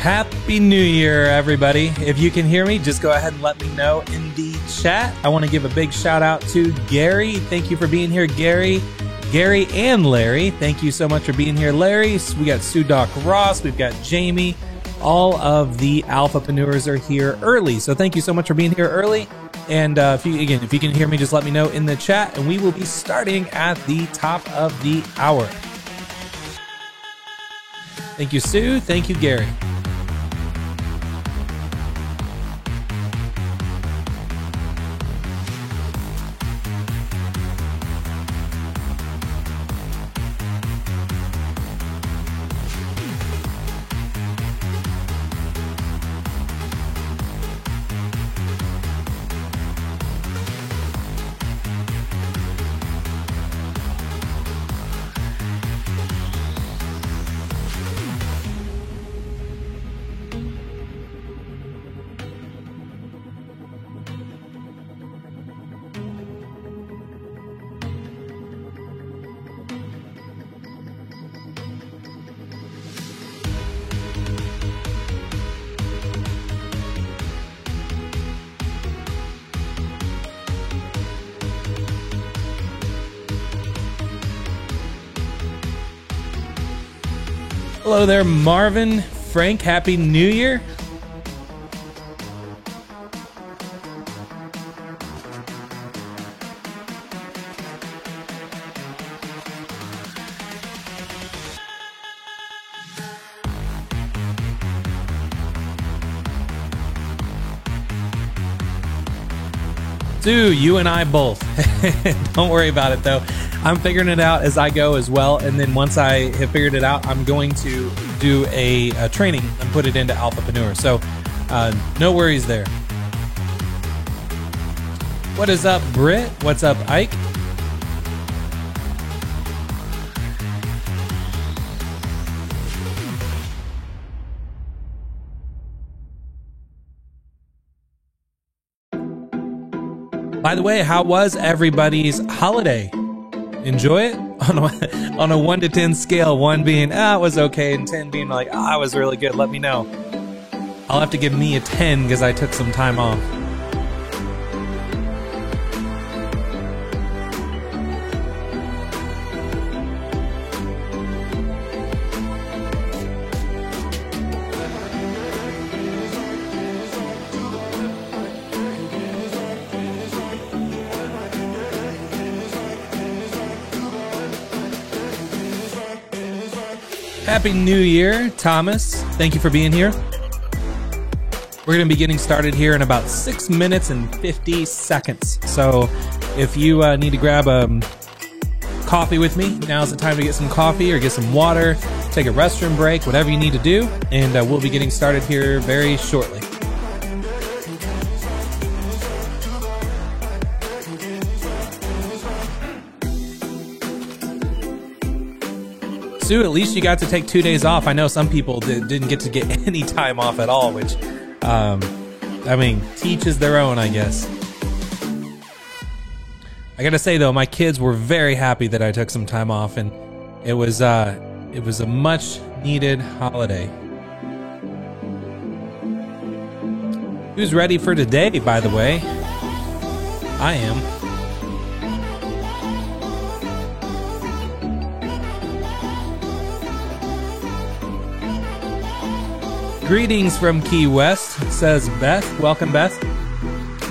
Happy New Year, everybody. If you can hear me, just go ahead and let me know in the chat. I want to give a big shout out to Gary. Thank you for being here, Gary. Gary and Larry, thank you so much for being here. Larry, we got Sue Doc Ross, we've got Jamie. All of the Alphapreneurs are here early, so thank you so much for being here early. And if you can hear me, just let me know in the chat, and we will be starting at the top of the hour. Thank you, Sue. Thank you, Gary. Hello there, Marvin, Frank, Happy New Year. Sue, you and I both. Don't worry about it though. I'm figuring it out as I go as well, and then once I have figured it out, I'm going to do a training and put it into Alphapreneur. So no worries there. What is up, Britt? What's up, Ike? By the way, how was everybody's holiday? Enjoy it? On a 1 to 10 scale, 1 being, it was okay, and 10 being like, it was really good, let me know. I'll have to give me a 10 because I took some time off. Happy New Year, Thomas. Thank you for being here. We're going to be getting started here in about 6 minutes and 50 seconds. So if you need to grab a coffee with me, now's the time to get some coffee or get some water, take a restroom break, whatever you need to do. And we'll be getting started here very shortly. Sue, at least you got to take 2 days off. I know some people didn't get to get any time off at all, which, I mean, teach is their own, I guess. I gotta say though, my kids were very happy that I took some time off, and it was a much needed holiday. Who's ready for today, by the way? I am. Greetings from Key West, says Beth. Welcome, Beth.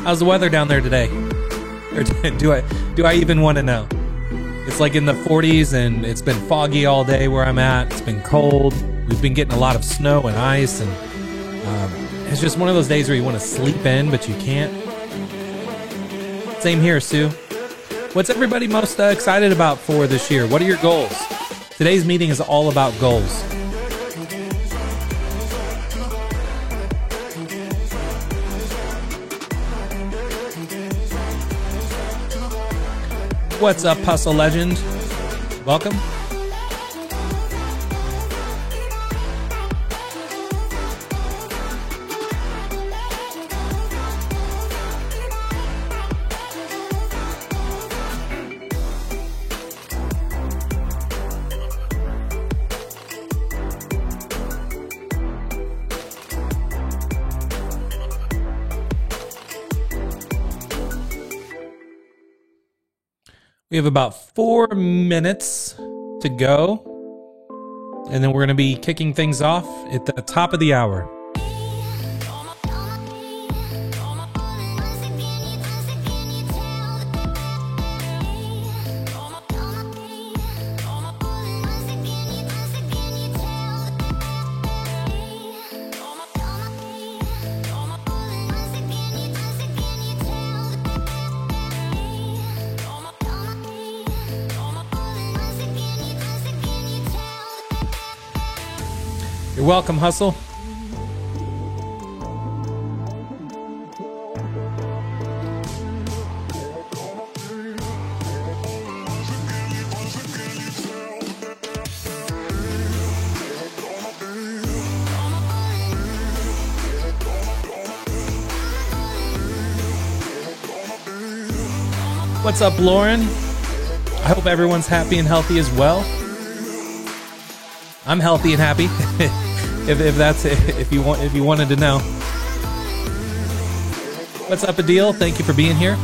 How's the weather down there today? Or do I even want to know? It's like in the 40s, and it's been foggy all day where I'm at. It's been cold. We've been getting a lot of snow and ice, and it's just one of those days where you want to sleep in, but you can't. Same here, Sue. What's everybody most excited about for this year? What are your goals? Today's meeting is all about goals. What's up, Puzzle Legend? Welcome. We have about 4 minutes to go, and then we're going to be kicking things off at the top of the hour. You're welcome, Hustle. What's up, Lauren? I hope everyone's happy and healthy as well. I'm healthy and happy. if you wanted to know. What's up, Adil? Thank you for being here.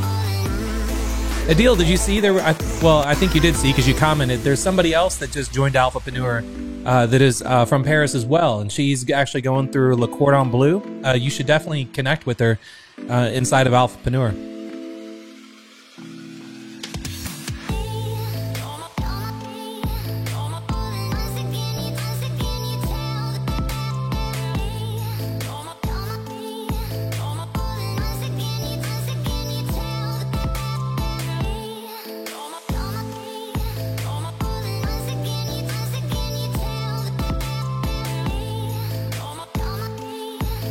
Adil, did you see there? I think you did see because you commented. There's somebody else that just joined Alphapreneur that is from Paris as well, and she's actually going through Le Cordon Bleu. You should definitely connect with her inside of Alphapreneur.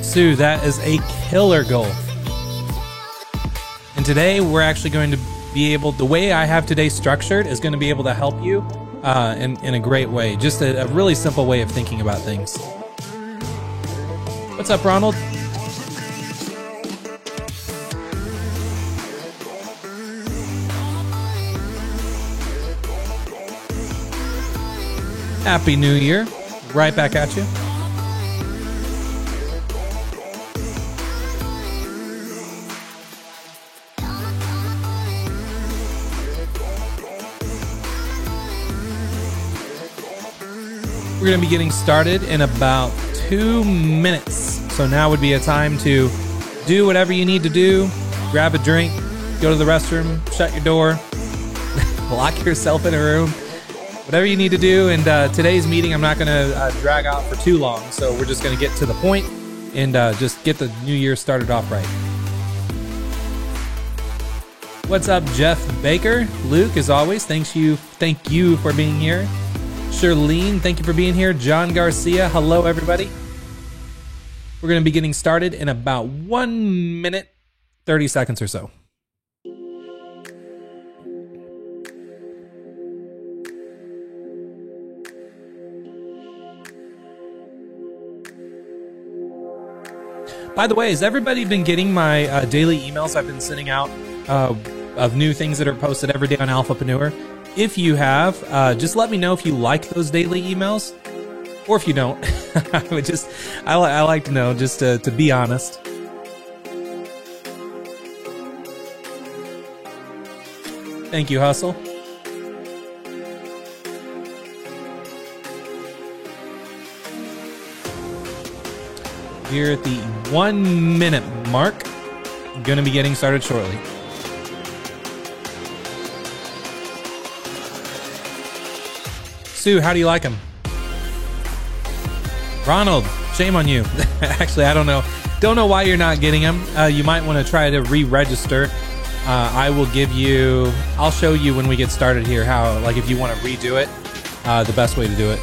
Sue, that is a killer goal. And today we're actually going to be able, the way I have today structured is going to be able to help you in a great way. Just a really simple way of thinking about things. What's up, Ronald? Happy New Year. Right back at you. We're going to be getting started in about 2 minutes. So now would be a time to do whatever you need to do. Grab a drink, go to the restroom, shut your door, lock yourself in a room, whatever you need to do. And today's meeting, I'm not going to drag out for too long. So we're just going to get to the point and just get the new year started off right. What's up, Jeff Baker? Luke, as always, thank you for being here. Charlene, thank you for being here. John Garcia, hello everybody. We're going to be getting started in about 1 minute, 30 seconds or so. By the way, has everybody been getting my daily emails I've been sending out of new things that are posted every day on Alphapreneur? If you have, just let me know if you like those daily emails, or if you don't. I like to know, just to be honest. Thank you, Hustle. We're at the 1 minute mark. I'm going to be getting started shortly. Sue, how do you like them? Ronald, shame on you. Actually, I don't know. Don't know why you're not getting them. You might want to try to re-register. I'll show you when we get started here how, like, if you want to redo it, the best way to do it.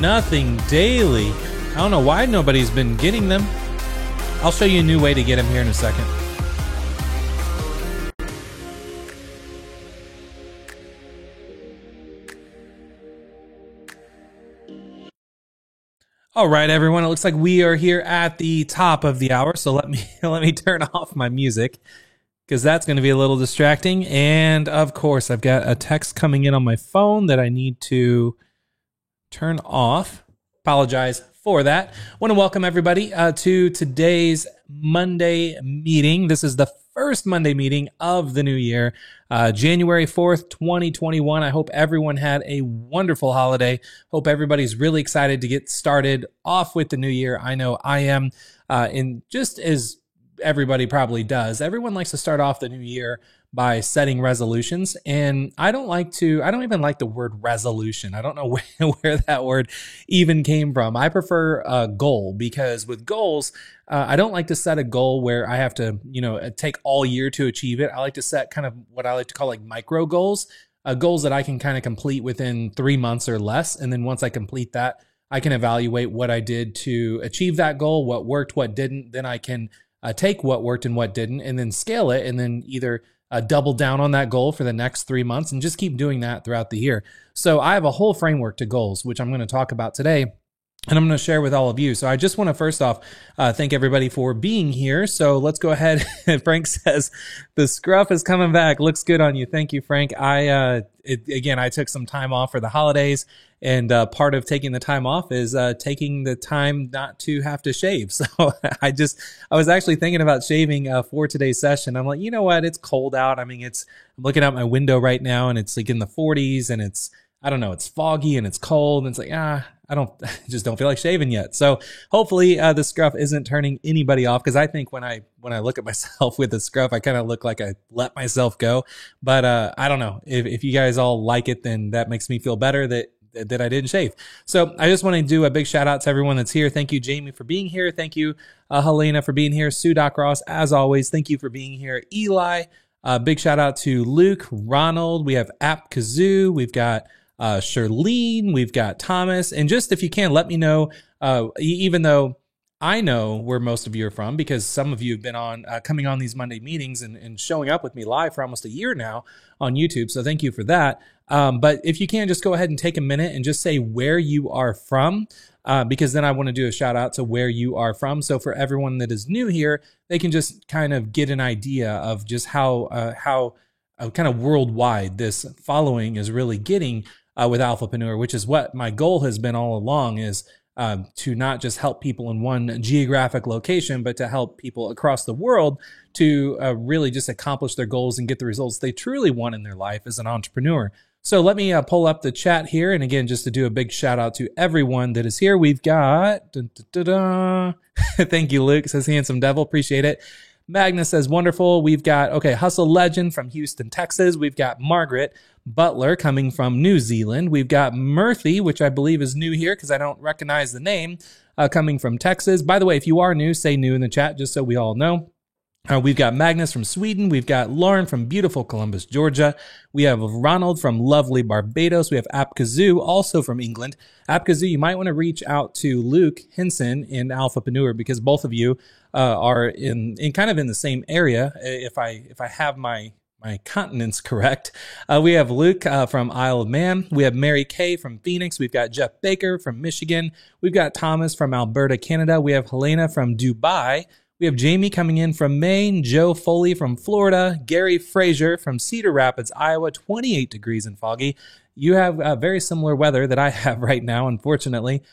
Nothing daily. I don't know why nobody's been getting them. I'll show you a new way to get them here in a second. All right, everyone. It looks like we are here at the top of the hour. So let me turn off my music. because that's going to be a little distracting. And of course, I've got a text coming in on my phone that I need to turn off. Apologize for that. Want to welcome everybody to today's Monday meeting. This is the first Monday meeting of the new year, January 4th, 2021. I hope everyone had a wonderful holiday. Hope everybody's really excited to get started off with the new year. I know I am, and just as everybody probably does, everyone likes to start off the new year by setting resolutions. And I don't even like the word resolution. I don't know where that word even came from. I prefer a goal, because with goals, I don't like to set a goal where I have to, take all year to achieve it. I like to set kind of what I like to call like micro goals, goals that I can kind of complete within 3 months or less. And then once I complete that, I can evaluate what I did to achieve that goal, what worked, what didn't. Then I can take what worked and what didn't, and then scale it, and then either double down on that goal for the next 3 months and just keep doing that throughout the year. So I have a whole framework to goals, which I'm going to talk about today, and I'm going to share with all of you. So I just want to first off thank everybody for being here. So let's go ahead. Frank says the scruff is coming back. Looks good on you. Thank you, Frank. I took some time off for the holidays, and part of taking the time off is taking the time not to have to shave. So I was actually thinking about shaving for today's session. I'm like, you know what? It's cold out. I'm looking out my window right now, and it's like in the 40s, and it's foggy and it's cold, and it's like, I just don't feel like shaving yet. So hopefully the scruff isn't turning anybody off, because I think when I look at myself with the scruff, I kind of look like I let myself go. But I don't know. If you guys all like it, then that makes me feel better that I didn't shave. So I just want to do a big shout out to everyone that's here. Thank you, Jamie, for being here. Thank you, Helena, for being here. Sue Doc Ross, as always, thank you for being here. Eli, big shout out to Luke, Ronald. We have App Kazoo. We've got Shirlene, we've got Thomas, and just if you can, let me know, even though I know where most of you are from, because some of you have been on coming on these Monday meetings and showing up with me live for almost a year now on YouTube, so thank you for that. But if you can, just go ahead and take a minute and just say where you are from, because then I want to do a shout out to where you are from. So for everyone that is new here, they can just kind of get an idea of just how kind of worldwide this following is really getting with Alphapreneur, which is what my goal has been all along, is to not just help people in one geographic location, but to help people across the world to really just accomplish their goals and get the results they truly want in their life as an entrepreneur. So let me pull up the chat here. And again, just to do a big shout out to everyone that is here. We've got, thank you, Luke, says Handsome Devil. Appreciate it. Magnus says, wonderful. We've got, Hustle Legend from Houston, Texas. We've got Margaret Butler coming from New Zealand. We've got Murthy, which I believe is new here because I don't recognize the name, coming from Texas. By the way, if you are new, say new in the chat just so we all know. We've got Magnus from Sweden. We've got Lauren from beautiful Columbus, Georgia. We have Ronald from lovely Barbados. We have Apkazoo, also from England. Apkazoo, you might want to reach out to Luke Henson in Alphapreneur, because both of you are in kind of in the same area, if I have my continents correct. We have Luke from Isle of Man. We have Mary Kay from Phoenix. We've got Jeff Baker from Michigan. We've got Thomas from Alberta, Canada. We have Helena from Dubai. We have Jamie coming in from Maine, Joe Foley from Florida, Gary Frazier from Cedar Rapids, Iowa, 28 degrees and foggy. You have very similar weather that I have right now, unfortunately.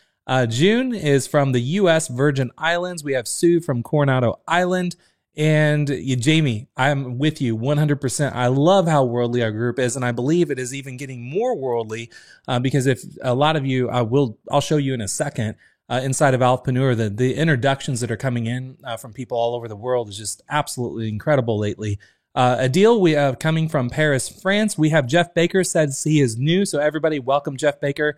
June is from the U.S. Virgin Islands. We have Sue from Coronado Island. And Jamie, I'm with you 100%. I love how worldly our group is, and I believe it is even getting more worldly because if a lot of you, I'll show you in a second, inside of Alphapreneur, the introductions that are coming in from people all over the world is just absolutely incredible lately. Adil, we have coming from Paris, France. We have Jeff Baker, says he is new. So everybody, welcome Jeff Baker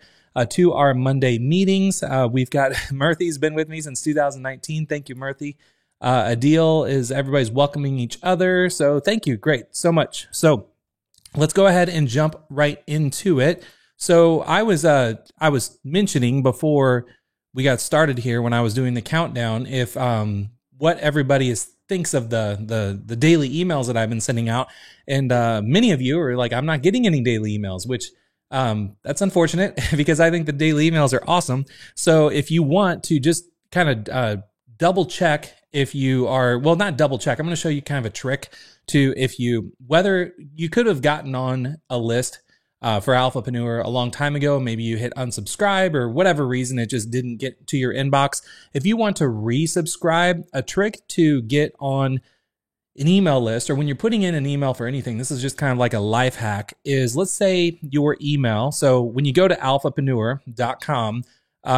to our Monday meetings. We've got Murthy's been with me since 2019. Thank you, Murthy. Adil is everybody's welcoming each other. So thank you. Great. So much. So let's go ahead and jump right into it. So I was mentioning before we got started here when I was doing the countdown, if what everybody thinks of the daily emails that I've been sending out. And many of you are like, I'm not getting any daily emails, which that's unfortunate because I think the daily emails are awesome. So if you want to just kind of double check if you are, well, not double check. I'm going to show you kind of a trick to whether you could have gotten on a list for Alphapreneur a long time ago. Maybe you hit unsubscribe or whatever reason, it just didn't get to your inbox. If you want to resubscribe, a trick to get on an email list, or when you're putting in an email for anything, this is just kind of like a life hack, is let's say your email. So when you go to alphapreneur.com,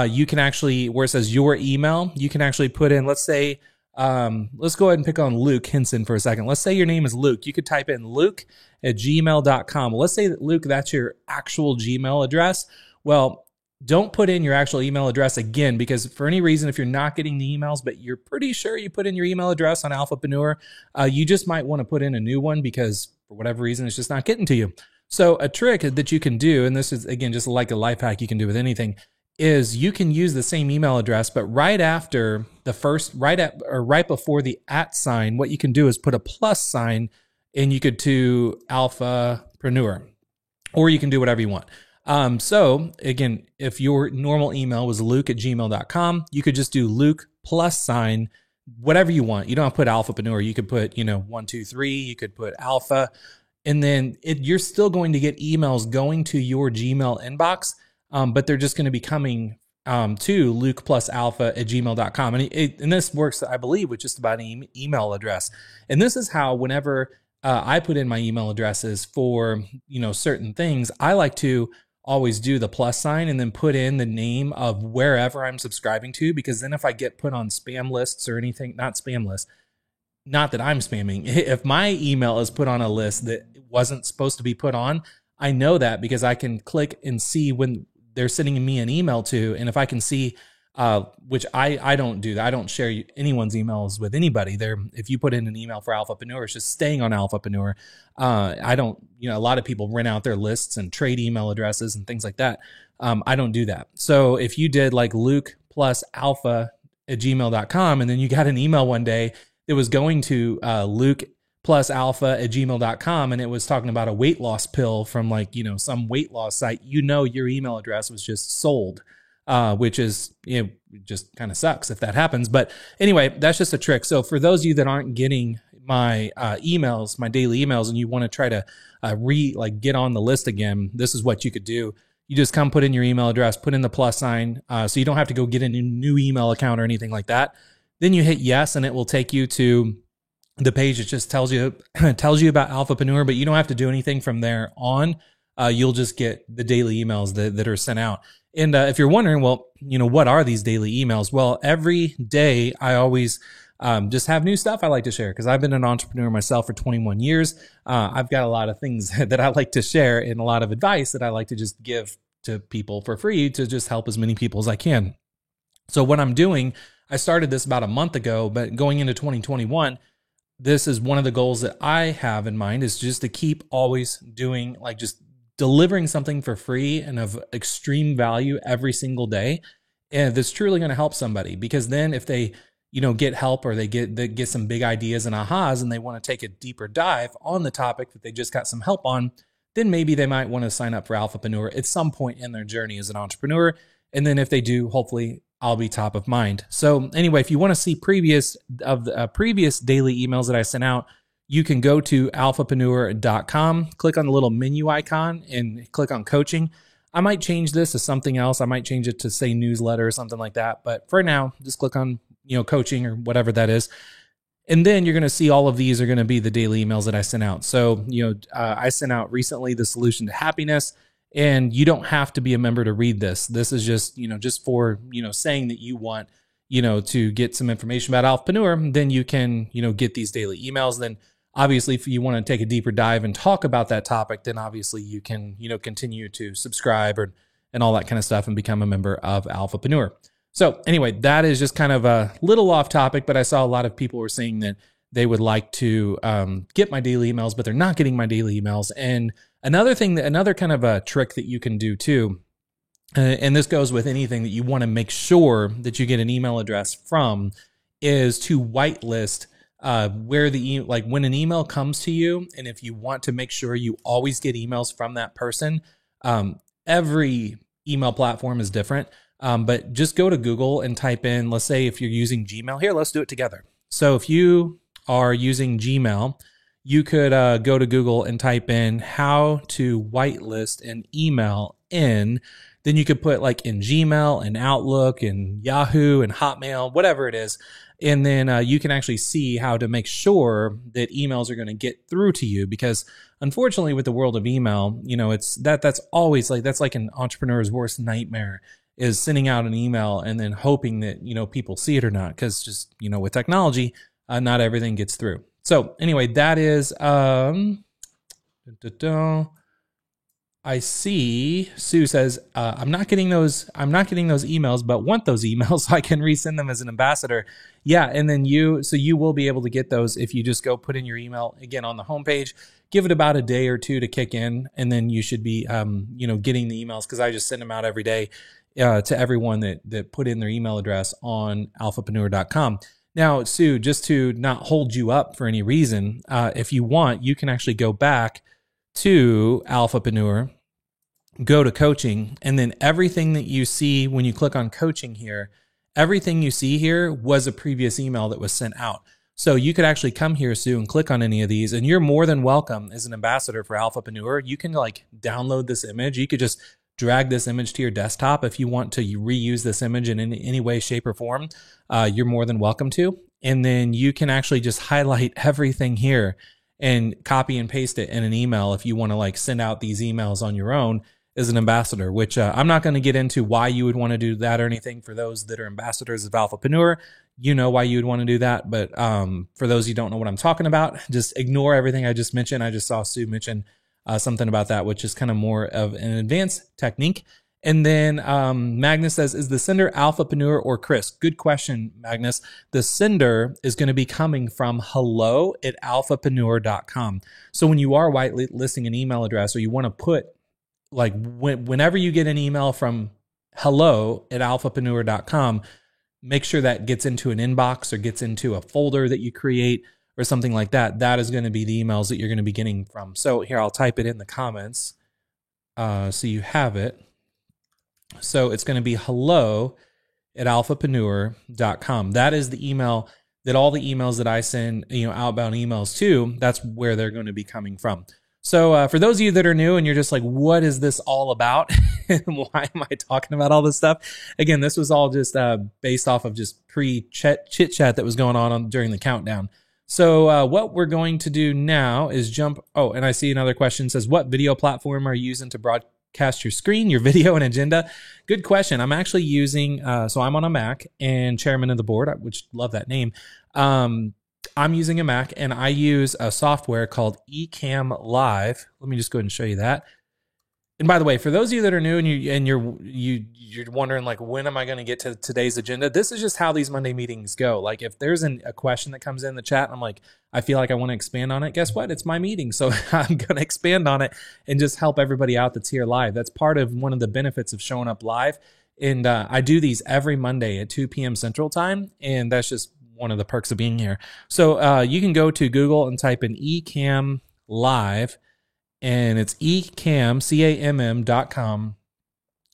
you can actually, where it says your email, you can actually put in, let's say, let's go ahead and pick on Luke Hinson for a second. Let's say your name is Luke. You could type in luke@gmail.com. Let's say that, Luke, that's your actual Gmail address. Well, don't put in your actual email address again, because for any reason, if you're not getting the emails, but you're pretty sure you put in your email address on Alphapreneur, you just might want to put in a new one because for whatever reason, it's just not getting to you. So a trick that you can do, and this is, again, just like a life hack you can do with anything, is you can use the same email address, but right after the first, right before the @ sign, what you can do is put a plus sign, and you could do Alphapreneur, or you can do whatever you want. So again, if your normal email was luke@gmail.com, you could just do Luke plus sign, whatever you want. You don't have to put Alphapreneur. You could put, 1, 2, 3. You could put Alpha, and then you're still going to get emails going to your Gmail inbox. But they're just going to be coming to luke+alpha@gmail.com. And this works, I believe, with just about any email address. And this is how, whenever I put in my email addresses for, certain things, I like to always do the plus sign and then put in the name of wherever I'm subscribing to, because then if I get put on spam lists or anything, not spam lists, not that I'm spamming, if my email is put on a list that wasn't supposed to be put on, I know that because I can click and see when they're sending me an email to, and if I can see, which I don't do that. I don't share anyone's emails with anybody. If you put in an email for Alphapreneur, it's just staying on Alphapreneur. I don't, a lot of people rent out their lists and trade email addresses and things like that. I don't do that. So if you did like luke+alpha@gmail.com, and then you got an email one day that was going to luke+alpha@gmail.com, and it was talking about a weight loss pill from some weight loss site, your email address was just sold, which is, just kind of sucks if that happens. But anyway, that's just a trick. So for those of you that aren't getting my emails, my daily emails, and you want to try to get on the list again, this is what you could do. You just come put in your email address, put in the plus sign, so you don't have to go get a new email account or anything like that. Then you hit yes, and it will take you to the page. It just tells you about Alphapreneur, but you don't have to do anything from there on. You'll just get the daily emails that are sent out. And if you're wondering, well, what are these daily emails? Well, every day I always just have new stuff I like to share, because I've been an entrepreneur myself for 21 years. I've got a lot of things that I like to share and a lot of advice that I like to just give to people for free to just help as many people as I can. So what I'm doing, I started this about a month ago, but going into 2021, this is one of the goals that I have in mind, is just to keep always doing, just delivering something for free and of extreme value every single day. And that's truly going to help somebody, because then if they, get help, or they get some big ideas and ahas, and they want to take a deeper dive on the topic that they just got some help on, then maybe they might want to sign up for Alphapreneur at some point in their journey as an entrepreneur. And then if they do, hopefully I'll be top of mind. So anyway, if you want to see previous daily emails that I sent out, you can go to alphapreneur.com, click on the little menu icon, and click on coaching. I might change this to something else. I might change it to say newsletter or something like that. But for now, just click on, coaching or whatever that is. And then you're going to see all of these are going to be the daily emails that I sent out. So, I sent out recently the solution to happiness. And you don't have to be a member to read this. This is just, just for, saying that you want, to get some information about Alphapreneur, then you can, get these daily emails. Then obviously, if you want to take a deeper dive and talk about that topic, then obviously you can, continue to subscribe and all that kind of stuff and become a member of Alphapreneur. So anyway, that is just kind of a little off topic, but I saw a lot of people were saying that they would like to get my daily emails, but they're not getting my daily emails. And another kind of a trick that you can do too, and this goes with anything that you want to make sure that you get an email address from, is to whitelist where when an email comes to you, and if you want to make sure you always get emails from that person, every email platform is different. But just go to Google and type in, let's say if you're using Gmail, here, let's do it together. So if you are using Gmail, you could go to Google and type in how to whitelist an email in. Then you could put like in Gmail and Outlook and Yahoo and Hotmail, whatever it is. And then you can actually see how to make sure that emails are going to get through to you, because unfortunately with the world of email, it's that's always like, that's like an entrepreneur's worst nightmare, is sending out an email and then hoping that, people see it or not. Cause just, with technology, not everything gets through. So anyway, that is, I see Sue says, I'm not getting those emails, but want those emails so I can resend them as an ambassador. Yeah. And then you will be able to get those if you just go put in your email again on the homepage, give it about a day or two to kick in. And then you should be, getting the emails, because I just send them out every day to everyone that put in their email address on alphapreneur.com. Now, Sue, just to not hold you up for any reason, if you want, you can actually go back to Alphapreneur, go to coaching, and then everything that you see when you click on coaching here, everything you see here was a previous email that was sent out. So you could actually come here, Sue, and click on any of these, and you're more than welcome as an ambassador for Alphapreneur. You can like download this image. You could just drag this image to your desktop if you want to reuse this image in any way, shape, or form. You're more than welcome to. And then you can actually just highlight everything here and copy and paste it in an email if you want to like send out these emails on your own as an ambassador, which I'm not going to get into why you would want to do that or anything. For those that are ambassadors of Alphapreneur, you know why you would want to do that. But for those who don't know what I'm talking about, just ignore everything I just mentioned. I just saw Sue mention something about that, which is kind of more of an advanced technique. And then Magnus says, is the sender Alphapreneur or Chris? Good question, Magnus. The sender is going to be coming from hello@alphapreneur.com. So when you are whitelisting an email address, or you want to put, like, whenever you get an email from hello@alphapreneur.com, make sure that gets into an inbox or gets into a folder that you create or something like that. That is going to be the emails that you're going to be getting from. So here, I'll type it in the comments so you have it. So it's going to be hello@alphapreneur.com. That is the email that all the emails that I send, outbound emails to, that's where they're going to be coming from. So for those of you that are new and you're just like, what is this all about? Why am I talking about all this stuff? Again, this was all just based off of just pre-chit chat that was going on during the countdown. So what we're going to do now is jump. Oh, and I see another question. It says, what video platform are you using to broadcast your screen, your video, and agenda? Good question. I'm actually using, so I'm on a Mac and chairman of the board, which love that name. I'm using a Mac and I use a software called Ecamm Live. Let me just go ahead and show you that. And by the way, for those of you that are new and you're wondering, like, when am I going to get to today's agenda? This is just how these Monday meetings go. Like, if there's a question that comes in the chat and I'm like, I feel like I want to expand on it, guess what? It's my meeting. So I'm going to expand on it and just help everybody out that's here live. That's part of one of the benefits of showing up live. And I do these every Monday at 2 p.m. Central Time. And that's just one of the perks of being here. So you can go to Google and type in Ecamm Live. And it's Ecamm, CAMM.com.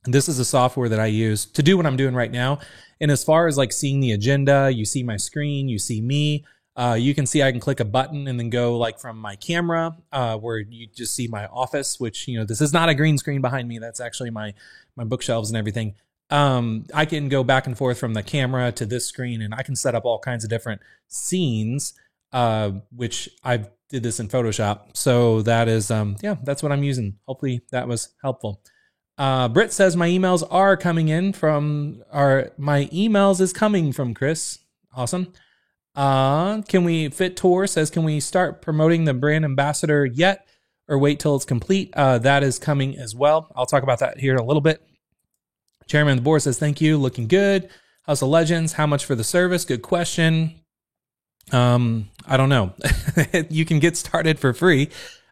This is a software that I use to do what I'm doing right now. And as far as like seeing the agenda, you see my screen, you see me. You can see I can click a button and then go like from my camera where you just see my office, which, this is not a green screen behind me. That's actually my bookshelves and everything. I can go back and forth from the camera to this screen, and I can set up all kinds of different scenes, which I've did this in Photoshop. So that is, that's what I'm using. Hopefully that was helpful. Britt says my emails are coming in from, my emails is coming from Chris. Awesome. Fit Tour says, can we start promoting the brand ambassador yet or wait till it's complete? That is coming as well. I'll talk about that here in a little bit. Chairman of the board says, thank you. Looking good. House of Legends. How much for the service? Good question. I don't know. You can get started for free.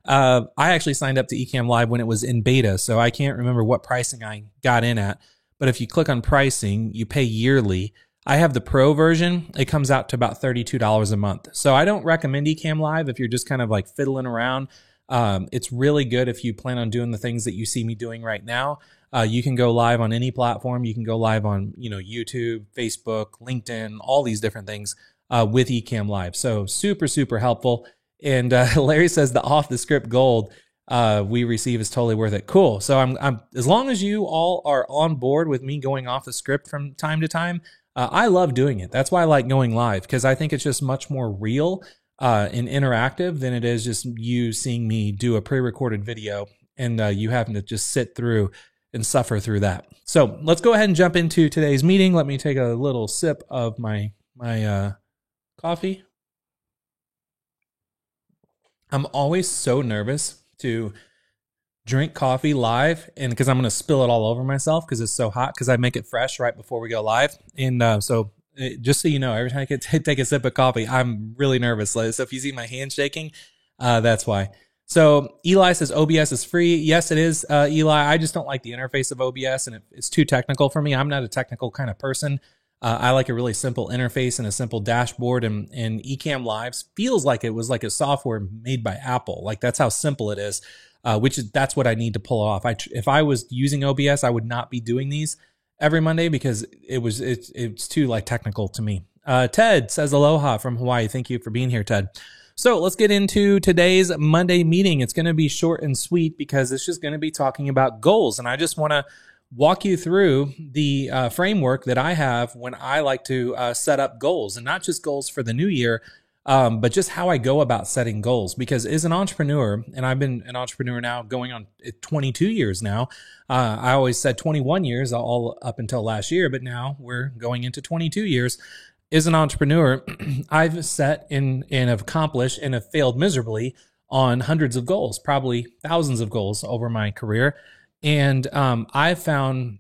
I actually signed up to Ecamm Live when it was in beta, so I can't remember what pricing I got in at. But if you click on pricing, you pay yearly. I have the pro version. It comes out to about $32 a month. So I don't recommend Ecamm Live if you're just kind of like fiddling around. It's really good if you plan on doing the things that you see me doing right now. You can go live on any platform. You can go live on, YouTube, Facebook, LinkedIn, all these different things. with Ecamm Live. So super, super helpful. And Larry says the off the script gold we receive is totally worth it. Cool. So I'm as long as you all are on board with me going off the script from time to time, I love doing it. That's why I like going live, because I think it's just much more real and interactive than it is just you seeing me do a pre-recorded video and you having to just sit through and suffer through that. So let's go ahead and jump into today's meeting. Let me take a little sip of my coffee. I'm always so nervous to drink coffee live, and because I'm going to spill it all over myself because it's so hot, because I make it fresh right before we go live. And so just so you know, every time I take a sip of coffee, I'm really nervous. So if you see my hand shaking, that's why. So Eli says OBS is free. Yes, it is, Eli. I just don't like the interface of OBS, and it's too technical for me. I'm not a technical kind of person. I like a really simple interface and a simple dashboard, and Ecamm Live feels like it was like a software made by Apple. Like that's how simple it is, that's what I need to pull off. If I was using OBS, I would not be doing these every Monday because it's too like technical to me. Ted says aloha from Hawaii. Thank you for being here, Ted. So let's get into today's Monday meeting. It's going to be short and sweet because it's just going to be talking about goals. And I just want to walk you through the framework that I have when I like to set up goals, and not just goals for the new year, but just how I go about setting goals. Because as an entrepreneur, and I've been an entrepreneur now going on 22 years now, I always said 21 years all up until last year, but now we're going into 22 years. As an entrepreneur, I've set and have accomplished and have failed miserably on hundreds of goals, probably thousands of goals over my career. And I've found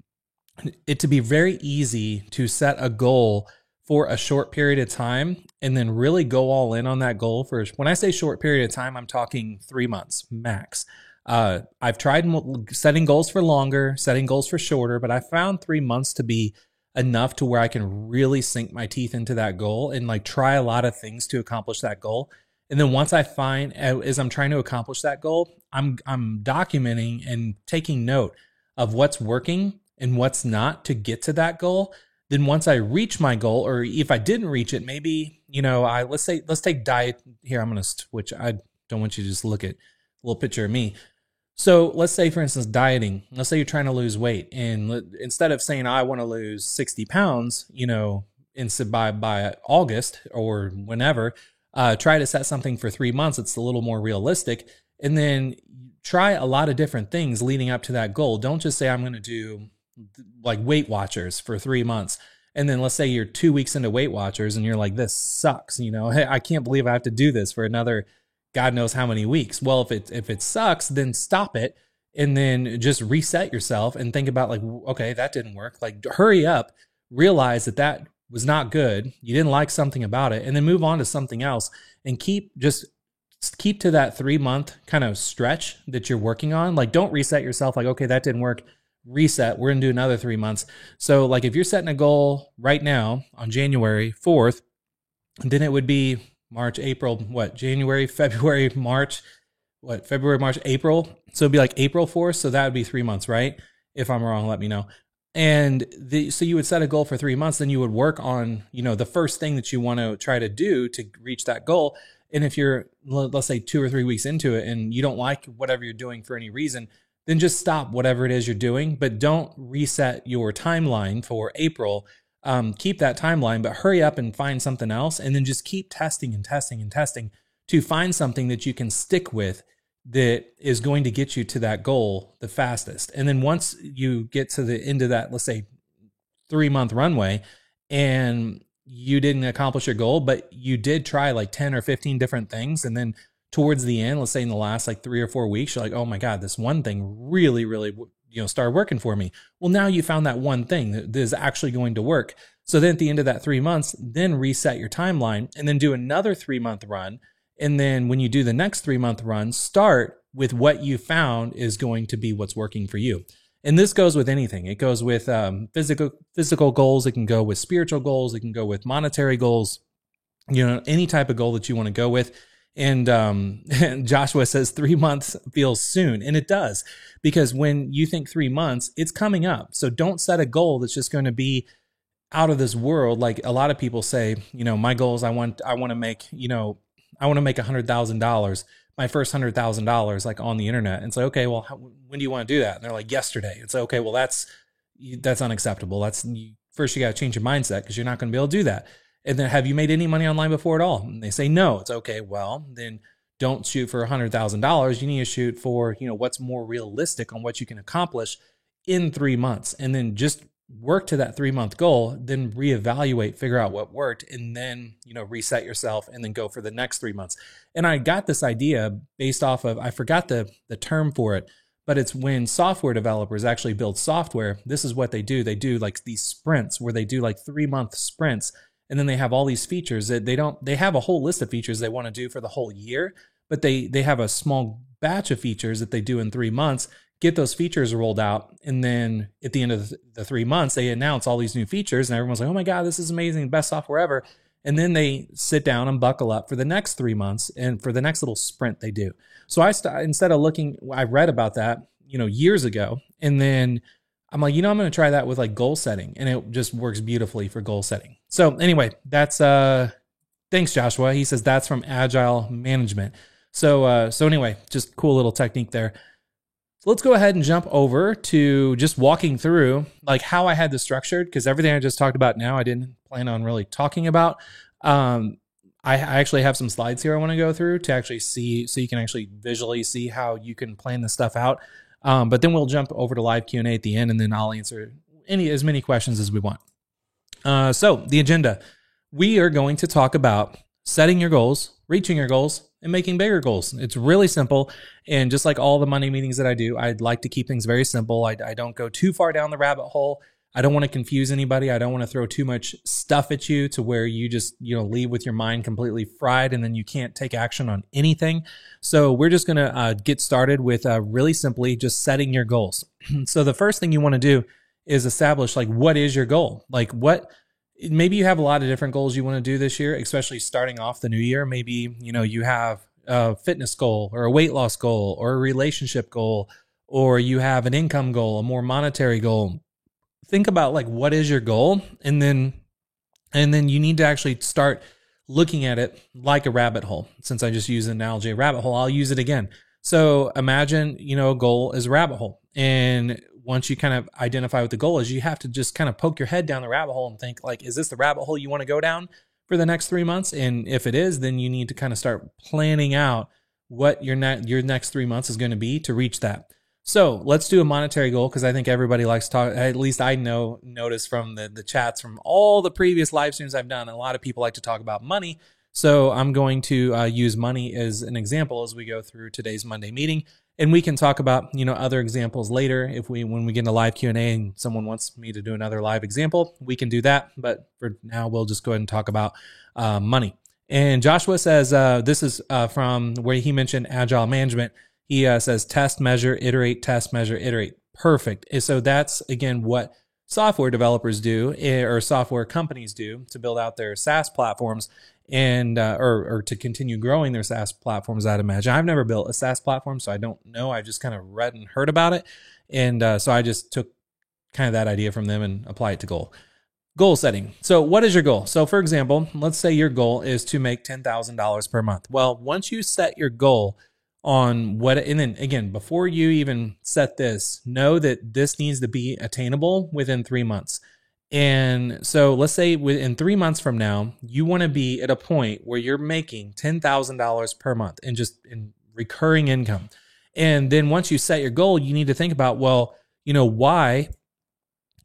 it to be very easy to set a goal for a short period of time and then really go all in on that goal for, when I say short period of time, I'm talking 3 months max. I've tried setting goals for longer, setting goals for shorter, but I found 3 months to be enough to where I can really sink my teeth into that goal and like try a lot of things to accomplish that goal. And then once I find, as I'm trying to accomplish that goal, I'm documenting and taking note of what's working and what's not to get to that goal. Then once I reach my goal, or if I didn't reach it, maybe, let's take diet here. I'm going to switch. I don't want you to just look at a little picture of me. So let's say, for instance, dieting. Let's say you're trying to lose weight, and instead of saying I want to lose 60 pounds, by August or whenever, try to set something for 3 months. It's a little more realistic, and then try a lot of different things leading up to that goal. Don't just say I'm going to do like Weight Watchers for 3 months, and then let's say you're 2 weeks into Weight Watchers and you're like, this sucks. Hey, I can't believe I have to do this for another God knows how many weeks. Well, if it sucks, then stop it and then just reset yourself and think about like, okay, that didn't work. Like hurry up, realize that was not good. You didn't like something about it, and then move on to something else and keep to that 3 month kind of stretch that you're working on. Like don't reset yourself like, okay, that didn't work. Reset. We're going to do another 3 months. So like if you're setting a goal right now on January 4th, then it would be March, April, January, February, March, February, March, April. So it'd be like April 4th. So that would be 3 months, right? If I'm wrong, let me know. And so you would set a goal for 3 months, then you would work on, the first thing that you want to try to do to reach that goal. And if you're, let's say 2 or 3 weeks into it and you don't like whatever you're doing for any reason, then just stop whatever it is you're doing, but don't reset your timeline for April. Keep that timeline, but hurry up and find something else, and then just keep testing and testing and testing to find something that you can stick with that is going to get you to that goal the fastest. And then once you get to the end of that, let's say 3 month runway, and you didn't accomplish your goal, but you did try like 10 or 15 different things, and then towards the end, let's say in the last like 3 or 4 weeks, you're like, oh my God, this one thing really, really, started working for me. Well, now you found that one thing that is actually going to work. So then at the end of that 3 months, then reset your timeline and then do another 3 month run. And then when you do the next 3 month run, start with what you found is going to be what's working for you. And this goes with anything. It goes with physical goals. It can go with spiritual goals. It can go with monetary goals, any type of goal that you want to go with. And Joshua says 3 months feels soon. And it does, because when you think 3 months, it's coming up. So don't set a goal that's just going to be out of this world. Like a lot of people say, my goal is I want to make, $100,000, my first $100,000 like on the internet. And say, okay, well, when do you want to do that? And they're like, yesterday. It's okay. Well, that's unacceptable. First you got to change your mindset, because you're not going to be able to do that. And then, have you made any money online before at all? And they say, no. It's okay. Well, then don't shoot for $100,000. You need to shoot for, what's more realistic on what you can accomplish in 3 months, and then just work to that 3-month goal, then reevaluate, figure out what worked, and then, reset yourself and then go for the next 3 months. And I got this idea based off of, I forgot the term for it, but it's when software developers actually build software. This is what they do. They do like these sprints where they do like 3-month sprints. And then they have all these features that they have a whole list of features they want to do for the whole year, but they have a small batch of features that they do in 3 months, get those features rolled out. And then at the end of the 3 months, they announce all these new features and everyone's like, oh my God, this is amazing. Best software ever. And then they sit down and buckle up for the next 3 months and for the next little sprint they do. So instead of I read about that, years ago. And then I'm like, I'm going to try that with like goal setting, and it just works beautifully for goal setting. So anyway, that's, thanks Joshua. He says that's from Agile Management. So anyway, just cool little technique there. So let's go ahead and jump over to just walking through like how I had this structured, because everything I just talked about now, I didn't plan on really talking about. I actually have some slides here I want to go through to actually see, so you can actually visually see how you can plan this stuff out. But then we'll jump over to live Q&A at the end, and then I'll answer as many questions as we want. So the agenda, we are going to talk about setting your goals, reaching your goals, and making bigger goals. It's really simple. And just like all the Monday meetings that I do, I'd like to keep things very simple. I don't go too far down the rabbit hole. I don't want to confuse anybody. I don't want to throw too much stuff at you to where you just, leave with your mind completely fried and then you can't take action on anything. So we're just going to get started with really simply just setting your goals. So the first thing you want to do is establish like, what is your goal? Like maybe you have a lot of different goals you want to do this year, especially starting off the new year. Maybe, you have a fitness goal or a weight loss goal or a relationship goal, or you have an income goal, a more monetary goal. Think about like, what is your goal? And then you need to actually start looking at it like a rabbit hole. Since I just used an analogy, a rabbit hole, I'll use it again. So imagine, a goal is a rabbit hole. And once you kind of identify what the goal is, you have to just kind of poke your head down the rabbit hole and think like, is this the rabbit hole you want to go down for the next 3 months? And if it is, then you need to kind of start planning out what your next 3 months is going to be to reach that. So let's do a monetary goal, because I think everybody likes to talk. At least I notice from the chats from all the previous live streams I've done, a lot of people like to talk about money. So I'm going to use money as an example as we go through today's Monday meeting. And we can talk about, other examples later. When we get into live Q&A and someone wants me to do another live example, we can do that. But for now, we'll just go ahead and talk about money. And Joshua says, this is from where he mentioned Agile Management. He says, test, measure, iterate, test, measure, iterate. Perfect. And so that's, again, what software developers do, or software companies do, to build out their SaaS platforms and or to continue growing their SaaS platforms, I'd imagine. I've never built a SaaS platform, so I don't know. I just kind of read and heard about it. And so I just took kind of that idea from them and apply it to goal setting. So what is your goal? So for example, let's say your goal is to make $10,000 per month. Well, once you set your goal on and then again, before you even set this, know that this needs to be attainable within 3 months. And so let's say in 3 months from now, you want to be at a point where you're making $10,000 per month and just in recurring income. And then once you set your goal, you need to think about, well, why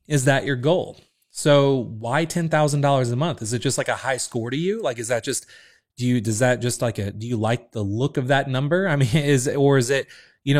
is that your goal? So why $10,000 a month? Is it just like a high score to you? Like, is that just, do you like the look of that number? I mean, is it,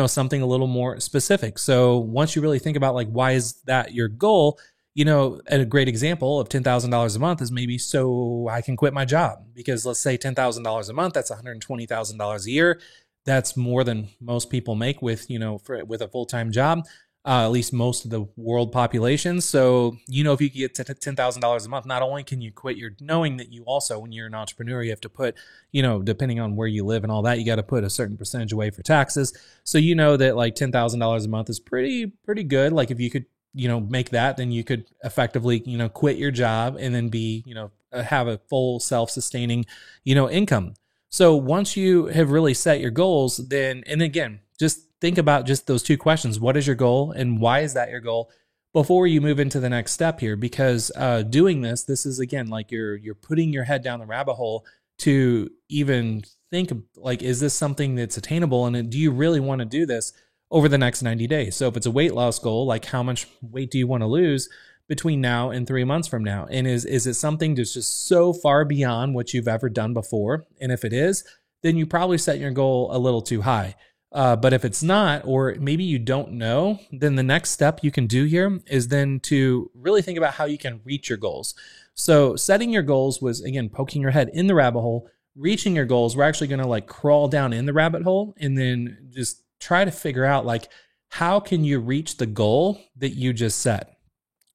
something a little more specific? So once you really think about like, why is that your goal? A great example of $10,000 a month is maybe so I can quit my job, because let's say $10,000 a month, that's $120,000 a year. That's more than most people make with a full-time job. At least most of the world population. So, if you could get to $10,000 a month, not only can you quit, you're knowing that you also, when you're an entrepreneur, you have to put, depending on where you live and all that, you got to put a certain percentage away for taxes. So, that like $10,000 a month is pretty good. Like if you could, make that, then you could effectively, quit your job and then be, have a full self-sustaining, income. So once you have really set your goals, then, and again, just think about just those two questions. What is your goal and why is that your goal before you move into the next step here? Because doing this is, again, like you're putting your head down the rabbit hole to even think like, is this something that's attainable? And do you really want to do this over the next 90 days? So if it's a weight loss goal, like how much weight do you want to lose between now and 3 months from now? And is it something that's just so far beyond what you've ever done before? And if it is, then you probably set your goal a little too high. But if it's not, or maybe you don't know, then the next step you can do here is then to really think about how you can reach your goals. So setting your goals was, again, poking your head in the rabbit hole. Reaching your goals, we're actually going to like crawl down in the rabbit hole and then just try to figure out like, how can you reach the goal that you just set?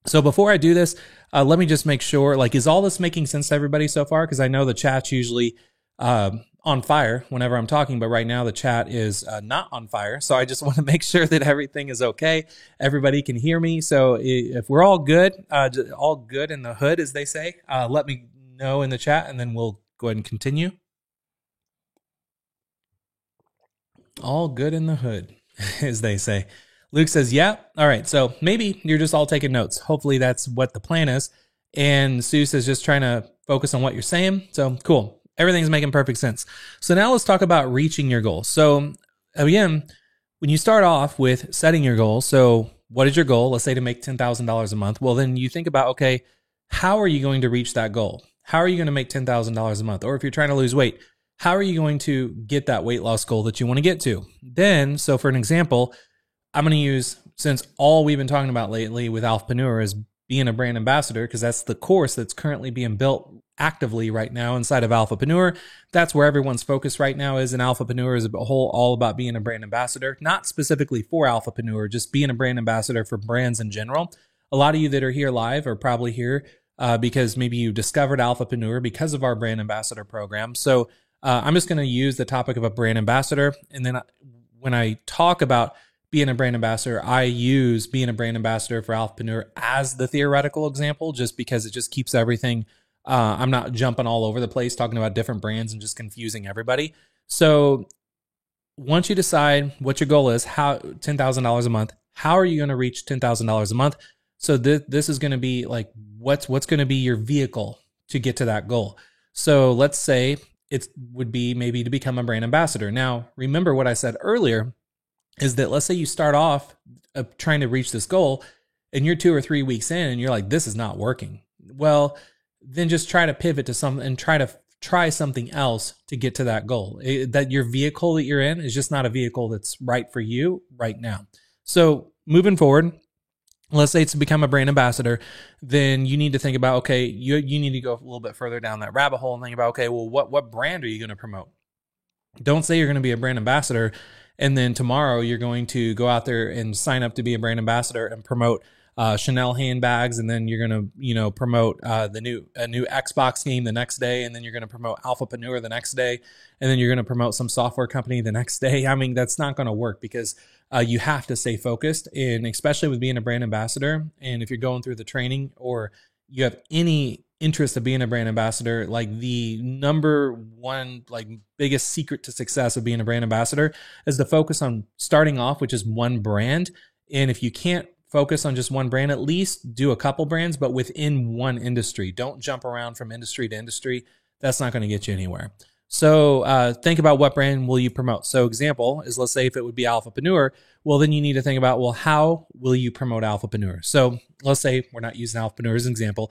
So before I do this, let me just make sure, like, is all this making sense to everybody so far? Because I know the chat's usually on fire whenever I'm talking, but right now the chat is not on fire. So I just want to make sure that everything is okay. Everybody can hear me. So if we're all good in the hood, as they say, let me know in the chat and then we'll go ahead and continue. All good in the hood, as they say. Luke says, yeah. All right. So maybe you're just all taking notes. Hopefully that's what the plan is. And Seuss is just trying to focus on what you're saying. So cool. Everything's making perfect sense. So now let's talk about reaching your goal. So again, when you start off with setting your goal, so what is your goal? Let's say to make $10,000 a month. Well, then you think about, okay, how are you going to reach that goal? How are you going to make $10,000 a month? Or if you're trying to lose weight, how are you going to get that weight loss goal that you want to get to? Then, so for an example, I'm going to use, since all we've been talking about lately with Alphapreneur is being a brand ambassador, because that's the course that's currently being built actively right now inside of Alphapreneur. That's where everyone's focus right now is, and Alphapreneur is a whole all about being a brand ambassador, not specifically for Alphapreneur, just being a brand ambassador for brands in general. A lot of you that are here live are probably here because maybe you discovered Alphapreneur because of our brand ambassador program. So I'm just going to use the topic of a brand ambassador. And then when I talk about being a brand ambassador, I use being a brand ambassador for Alphapreneur as the theoretical example, just because it just keeps everything. I'm not jumping all over the place talking about different brands and just confusing everybody. So once you decide what your goal is, how $10,000 a month, how are you going to reach $10,000 a month? So this is going to be like, what's going to be your vehicle to get to that goal? So let's say it would be maybe to become a brand ambassador. Now, remember what I said earlier is that let's say you start off trying to reach this goal and you're 2 or 3 weeks in and you're like, this is not working. Well, then just try to pivot to something and try something else to get to that goal. That your vehicle that you're in is just not a vehicle that's right for you right now. So moving forward, let's say it's to become a brand ambassador, then you need to think about, okay, you need to go a little bit further down that rabbit hole and think about, okay, well, what brand are you going to promote? Don't say you're going to be a brand ambassador and then tomorrow you're going to go out there and sign up to be a brand ambassador and promote Chanel handbags, and then you're going to, promote a new Xbox game the next day, and then you're going to promote Alphapreneur the next day, and then you're going to promote some software company the next day. I mean, that's not going to work because you have to stay focused, and especially with being a brand ambassador, and if you're going through the training or you have any interest of being a brand ambassador, like the number one, like biggest secret to success of being a brand ambassador is to focus on starting off with just one brand. And if you can't focus on just one brand, at least do a couple brands, but within one industry. Don't jump around from industry to industry. That's not going to get you anywhere. So think about what brand will you promote. So example is, let's say if it would be Alphapreneur, well, then you need to think about, well, how will you promote Alphapreneur? So let's say we're not using Alphapreneur as an example.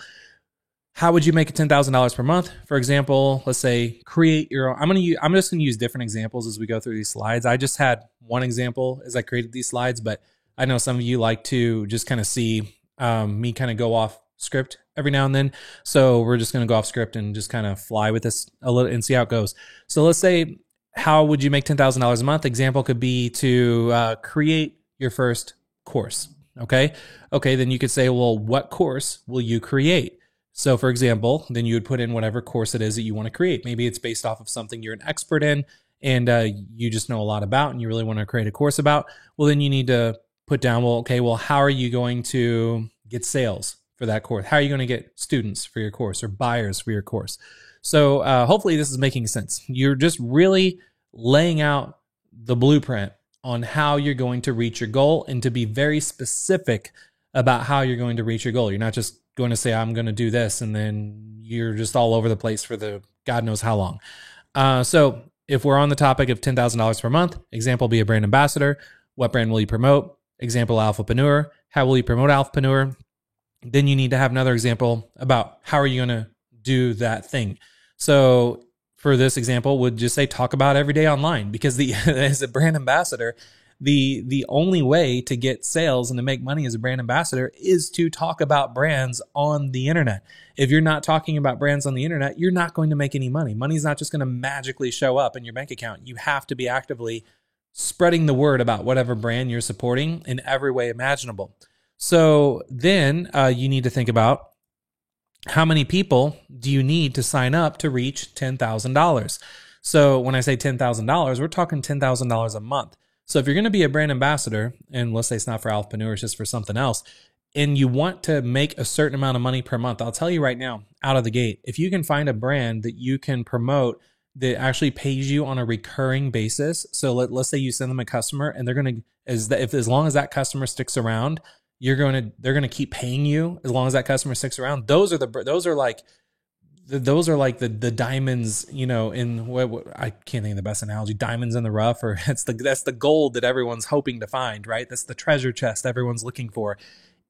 How would you make $10,000 per month? For example, let's say create your own. I'm just going to use different examples as we go through these slides. I just had one example as I created these slides, but I know some of you like to just kind of see me kind of go off script every now and then. So we're just going to go off script and just kind of fly with this a little and see how it goes. So let's say, how would you make $10,000 a month? Example could be to create your first course. Okay. Then you could say, well, what course will you create? So for example, then you would put in whatever course it is that you want to create. Maybe it's based off of something you're an expert in and you just know a lot about and you really want to create a course about. Well, then you need to put down, well, okay, well, how are you going to get sales for that course? How are you going to get students for your course or buyers for your course? So hopefully this is making sense. You're just really laying out the blueprint on how you're going to reach your goal, and to be very specific about how you're going to reach your goal. You're not just going to say, I'm going to do this, and then you're just all over the place for the God knows how long. So if we're on the topic of $10,000 per month, example, be a brand ambassador. What brand will you promote? Example, Alphapreneur. How will you promote Alphapreneur? Then you need to have another example about how are you going to do that thing. So for this example, would just say talk about every day online, because as a brand ambassador, the only way to get sales and to make money as a brand ambassador is to talk about brands on the internet. If you're not talking about brands on the internet, you're not going to make any money. Money's not just going to magically show up in your bank account. You have to be actively spreading the word about whatever brand you're supporting in every way imaginable. So then you need to think about, how many people do you need to sign up to reach $10,000? So when I say $10,000, we're talking $10,000 a month. So if you're going to be a brand ambassador, and let's say it's not for Alphapreneur, it's just for something else, and you want to make a certain amount of money per month, I'll tell you right now, out of the gate, if you can find a brand that you can promote that actually pays you on a recurring basis. So let's say you send them a customer, and they're going to, as long as that customer sticks around, they're going to keep paying you as long as that customer sticks around. Those are like the diamonds, in what I can't think of the best analogy, diamonds in the rough, or that's the gold that everyone's hoping to find, right? That's the treasure chest everyone's looking for,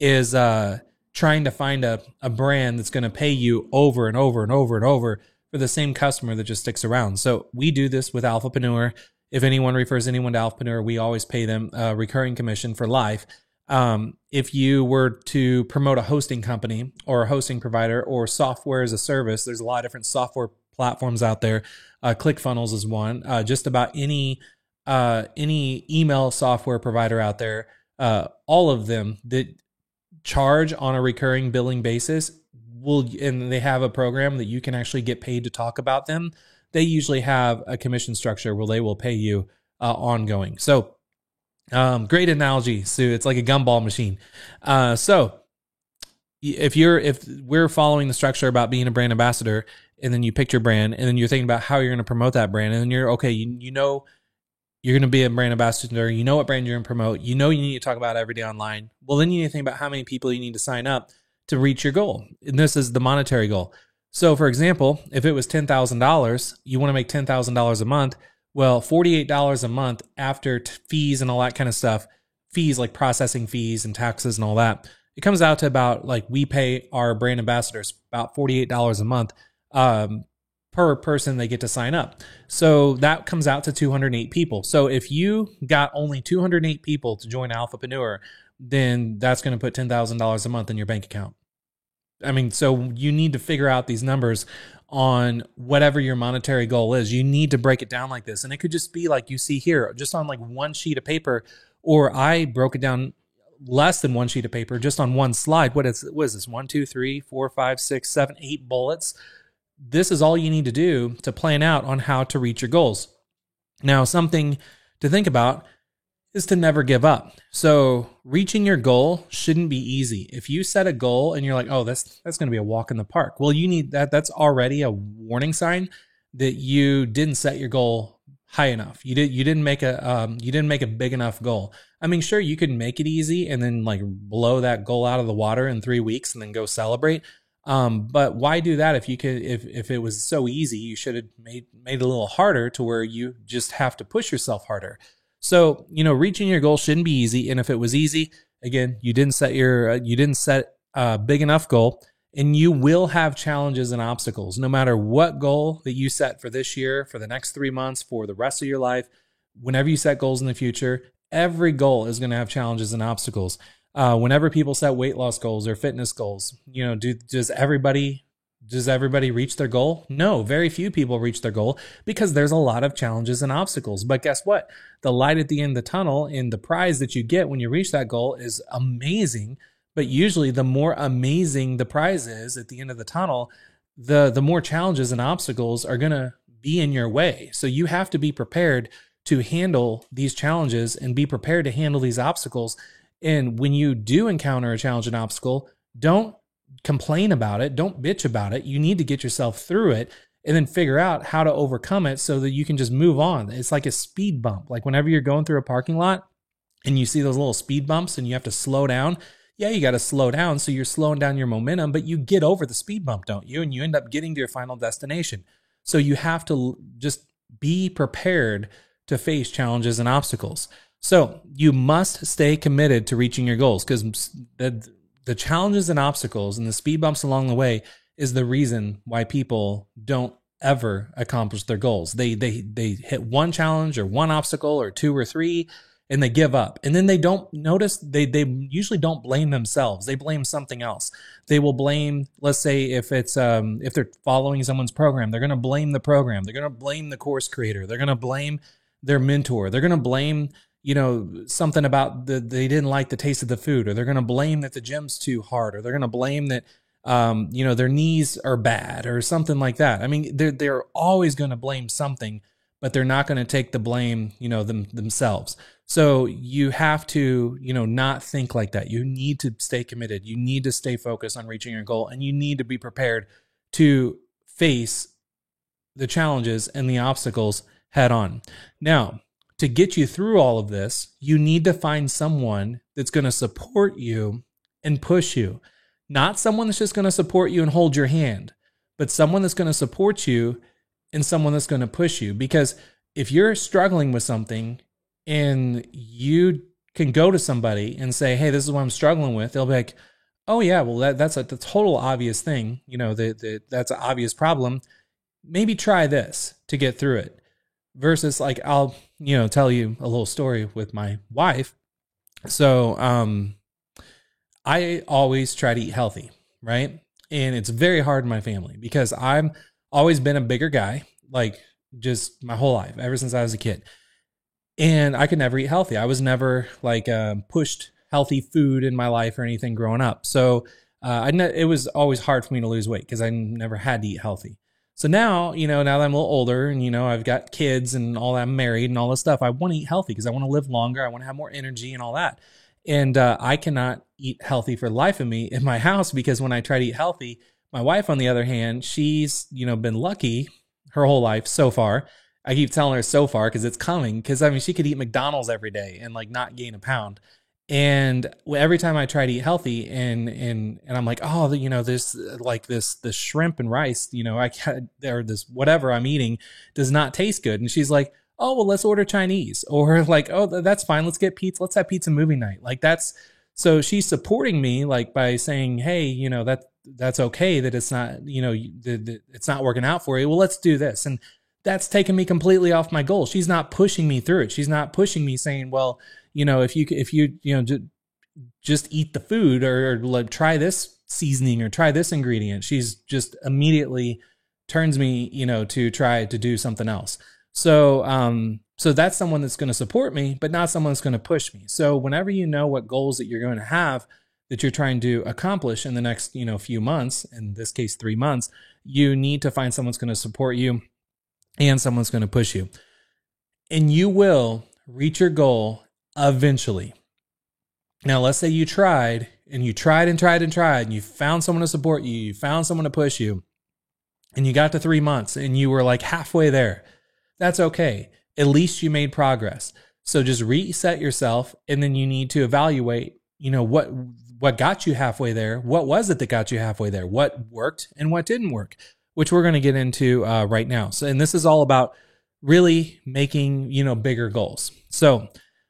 is trying to find a brand that's going to pay you over and over and over and over for the same customer that just sticks around. So we do this with Alphapreneur. If anyone refers anyone to Alphapreneur, we always pay them a recurring commission for life. If you were to promote a hosting company or a hosting provider or software as a service, there's a lot of different software platforms out there. ClickFunnels is one. Just about any email software provider out there, all of them that charge on a recurring billing basis and they have a program that you can actually get paid to talk about them. They usually have a commission structure where they will pay you ongoing. So great analogy, Sue. It's like a gumball machine. So if we're following the structure about being a brand ambassador, and then you picked your brand, and then you're thinking about how you're going to promote that brand, and then you're okay, you know you're going to be a brand ambassador, you know what brand you're going to promote, you need to talk about every day online. Well, then you need to think about how many people you need to sign up to reach your goal. And this is the monetary goal. So for example, if it was $10,000, you want to make $10,000 a month. Well, $48 a month after fees and all that kind of stuff, fees like processing fees and taxes and all that, it comes out to about, like, we pay our brand ambassadors about $48 a month per person they get to sign up. So that comes out to 208 people. So if you got only 208 people to join Alphapreneur, then that's going to put $10,000 a month in your bank account. I mean, so you need to figure out these numbers on whatever your monetary goal is. You need to break it down like this. And it could just be like you see here, just on like one sheet of paper, or I broke it down less than one sheet of paper, just on one slide. What is this? 1, 2, 3, 4, 5, 6, 7, 8 bullets. This is all you need to do to plan out on how to reach your goals. Now, something to think about is to never give up. So reaching your goal shouldn't be easy. If you set a goal and you're like, oh, that's going to be a walk in the park. Well, you need that. That's already a warning sign that you didn't set your goal high enough. You didn't make a big enough goal. I mean, sure, you could make it easy and then like blow that goal out of the water in 3 weeks and then go celebrate. But why do that if you could, if it was so easy, you should have made it a little harder to where you just have to push yourself harder. So, reaching your goal shouldn't be easy. And if it was easy, again, you didn't set a big enough goal, and you will have challenges and obstacles no matter what goal that you set for this year, for the next 3 months, for the rest of your life. Whenever you set goals in the future, every goal is going to have challenges and obstacles. Whenever people set weight loss goals or fitness goals, does everybody reach their goal? No, very few people reach their goal because there's a lot of challenges and obstacles. But guess what? The light at the end of the tunnel and the prize that you get when you reach that goal is amazing. But usually the more amazing the prize is at the end of the tunnel, the more challenges and obstacles are going to be in your way. So you have to be prepared to handle these challenges and be prepared to handle these obstacles And when you do encounter a challenge and obstacle, don't complain about it. Don't bitch about it. You need to get yourself through it and then figure out how to overcome it so that you can just move on. It's like a speed bump. Like whenever you're going through a parking lot and you see those little speed bumps and you have to slow down, yeah, you got to slow down. So you're slowing down your momentum, but you get over the speed bump, don't you? And you end up getting to your final destination. So you have to just be prepared to face challenges and obstacles. So you must stay committed to reaching your goals, because the challenges and obstacles and the speed bumps along the way is the reason why people don't ever accomplish their goals. They hit one challenge or one obstacle or two or three, and they give up. And then they don't notice, they usually don't blame themselves. They blame something else. They will blame, let's say if it's if they're following someone's program, they're going to blame the program. They're going to blame the course creator. They're going to blame their mentor. They're going to blame, something about they didn't like the taste of the food, or they're going to blame that the gym's too hard, or they're going to blame that their knees are bad or something like that. I mean, they're always going to blame something, but they're not going to take the blame, themselves. So you have to, not think like that. You need to stay committed. You need to stay focused on reaching your goal, and you need to be prepared to face the challenges and the obstacles head on. Now, to get you through all of this, you need to find someone that's going to support you and push you. Not someone that's just going to support you and hold your hand, but someone that's going to support you and someone that's going to push you. Because if you're struggling with something and you can go to somebody and say, hey, this is what I'm struggling with, they'll be like, oh yeah, well that's a total obvious thing. That's an obvious problem. Maybe try this to get through it. Versus like, I'll, tell you a little story with my wife. So, I always try to eat healthy, right? And it's very hard in my family because I've always been a bigger guy, like just my whole life, ever since I was a kid. And I could never eat healthy. I was never like pushed healthy food in my life or anything growing up. So it was always hard for me to lose weight because I never had to eat healthy. So now, now that I'm a little older and, I've got kids and all that, I'm married and all this stuff, I want to eat healthy because I want to live longer. I want to have more energy and all that. And I cannot eat healthy for the life of me in my house because when I try to eat healthy, my wife, on the other hand, she's, been lucky her whole life so far. I keep telling her so far because it's coming, because she could eat McDonald's every day and like not gain a pound. And every time I try to eat healthy and I'm like, oh, this like this shrimp and rice, or this whatever I'm eating does not taste good. And she's like, oh, well, let's order Chinese, or like, oh, that's fine. Let's get pizza. Let's have pizza movie night. Like so she's supporting me like by saying, hey, that's okay that it's not, it's not working out for you. Well, let's do this. And that's taken me completely off my goal. She's not pushing me through it. She's not pushing me saying, well, if you just eat the food or like try this seasoning or try this ingredient. She's just immediately turns me, to try to do something else. So, so that's someone that's going to support me, but not someone that's going to push me. So whenever you know what goals that you're going to have that you're trying to accomplish in the next, few months, in this case, 3 months, you need to find someone that's going to support you and someone's going to push you. And you will reach your goal eventually. Now, let's say you tried and you tried and tried and tried and you found someone to support you, you found someone to push you, and you got to 3 months and you were like halfway there. That's okay. At least you made progress. So just reset yourself, and then you need to evaluate, what got you halfway there? What was it that got you halfway there? What worked and what didn't work, which we're going to get into right now. So, and this is all about really making, bigger goals. So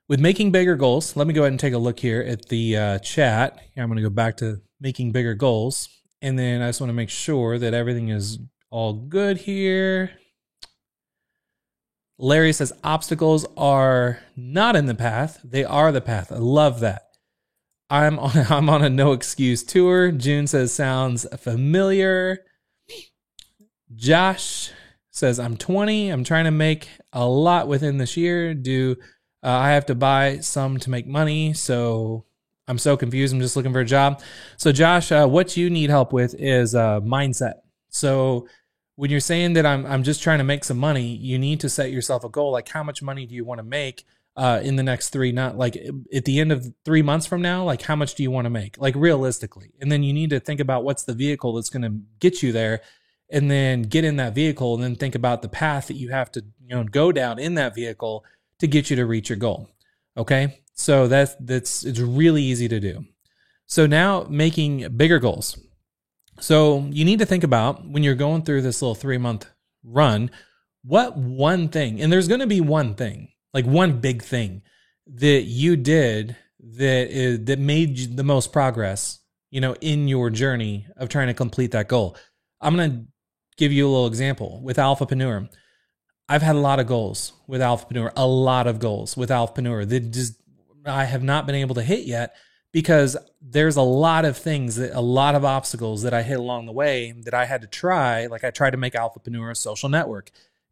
with making bigger goals, let me go ahead and take a look here at the chat. I'm going to go back to making bigger goals. And then I just want to make sure that everything is all good here. Larry says obstacles are not in the path. They are the path. I love that. I'm on a no excuse tour. June says sounds familiar. Josh says I'm 20. I'm trying to make a lot within this year. I have to buy some to make money? So I'm so confused. I'm just looking for a job. So Josh, what you need help with is mindset. So when you're saying that I'm just trying to make some money, you need to set yourself a goal. Like, how much money do you want to make in the next three, not like at the end of 3 months from now, like how much do you want to make, like realistically? And then you need to think about what's the vehicle that's going to get you there, and then get in that vehicle, and then think about the path that you have to, go down in that vehicle to get you to reach your goal. Okay. So it's really easy to do. So now making bigger goals. So you need to think about, when you're going through this little 3-month run, what one thing, and there's going to be one thing, like one big thing that you did that made you the most progress, in your journey of trying to complete that goal. I'm going to give you a little example with Alphapreneur. I've had a lot of goals with Alphapreneur, that I have not been able to hit yet, because there's a lot of things, a lot of obstacles that I hit along the way that I had to try. Like I tried to make Alphapreneur a social network,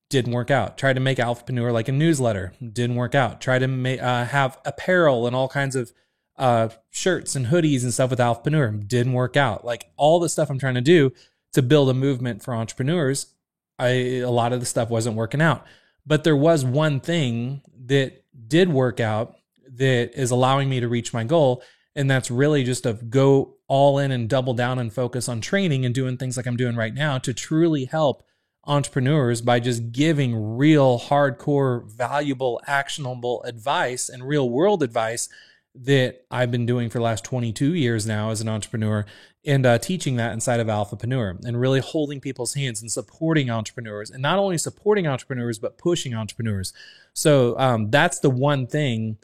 didn't work out. Tried to make Alphapreneur like a newsletter, didn't work out. Tried to have apparel and all kinds of shirts and hoodies and stuff with Alphapreneur, didn't work out. Like all the stuff I'm trying to do to build a movement for entrepreneurs, a lot of the stuff wasn't working out. But there was one thing that did work out that is allowing me to reach my goal. And that's really just to go all in and double down and focus on training and doing things like I'm doing right now to truly help entrepreneurs by just giving real hardcore, valuable, actionable advice and real world advice that I've been doing for the last 22 years now as an entrepreneur, and teaching that inside of Alphapreneur, and really holding people's hands and supporting entrepreneurs, and not only supporting entrepreneurs, but pushing entrepreneurs. So that's the one thing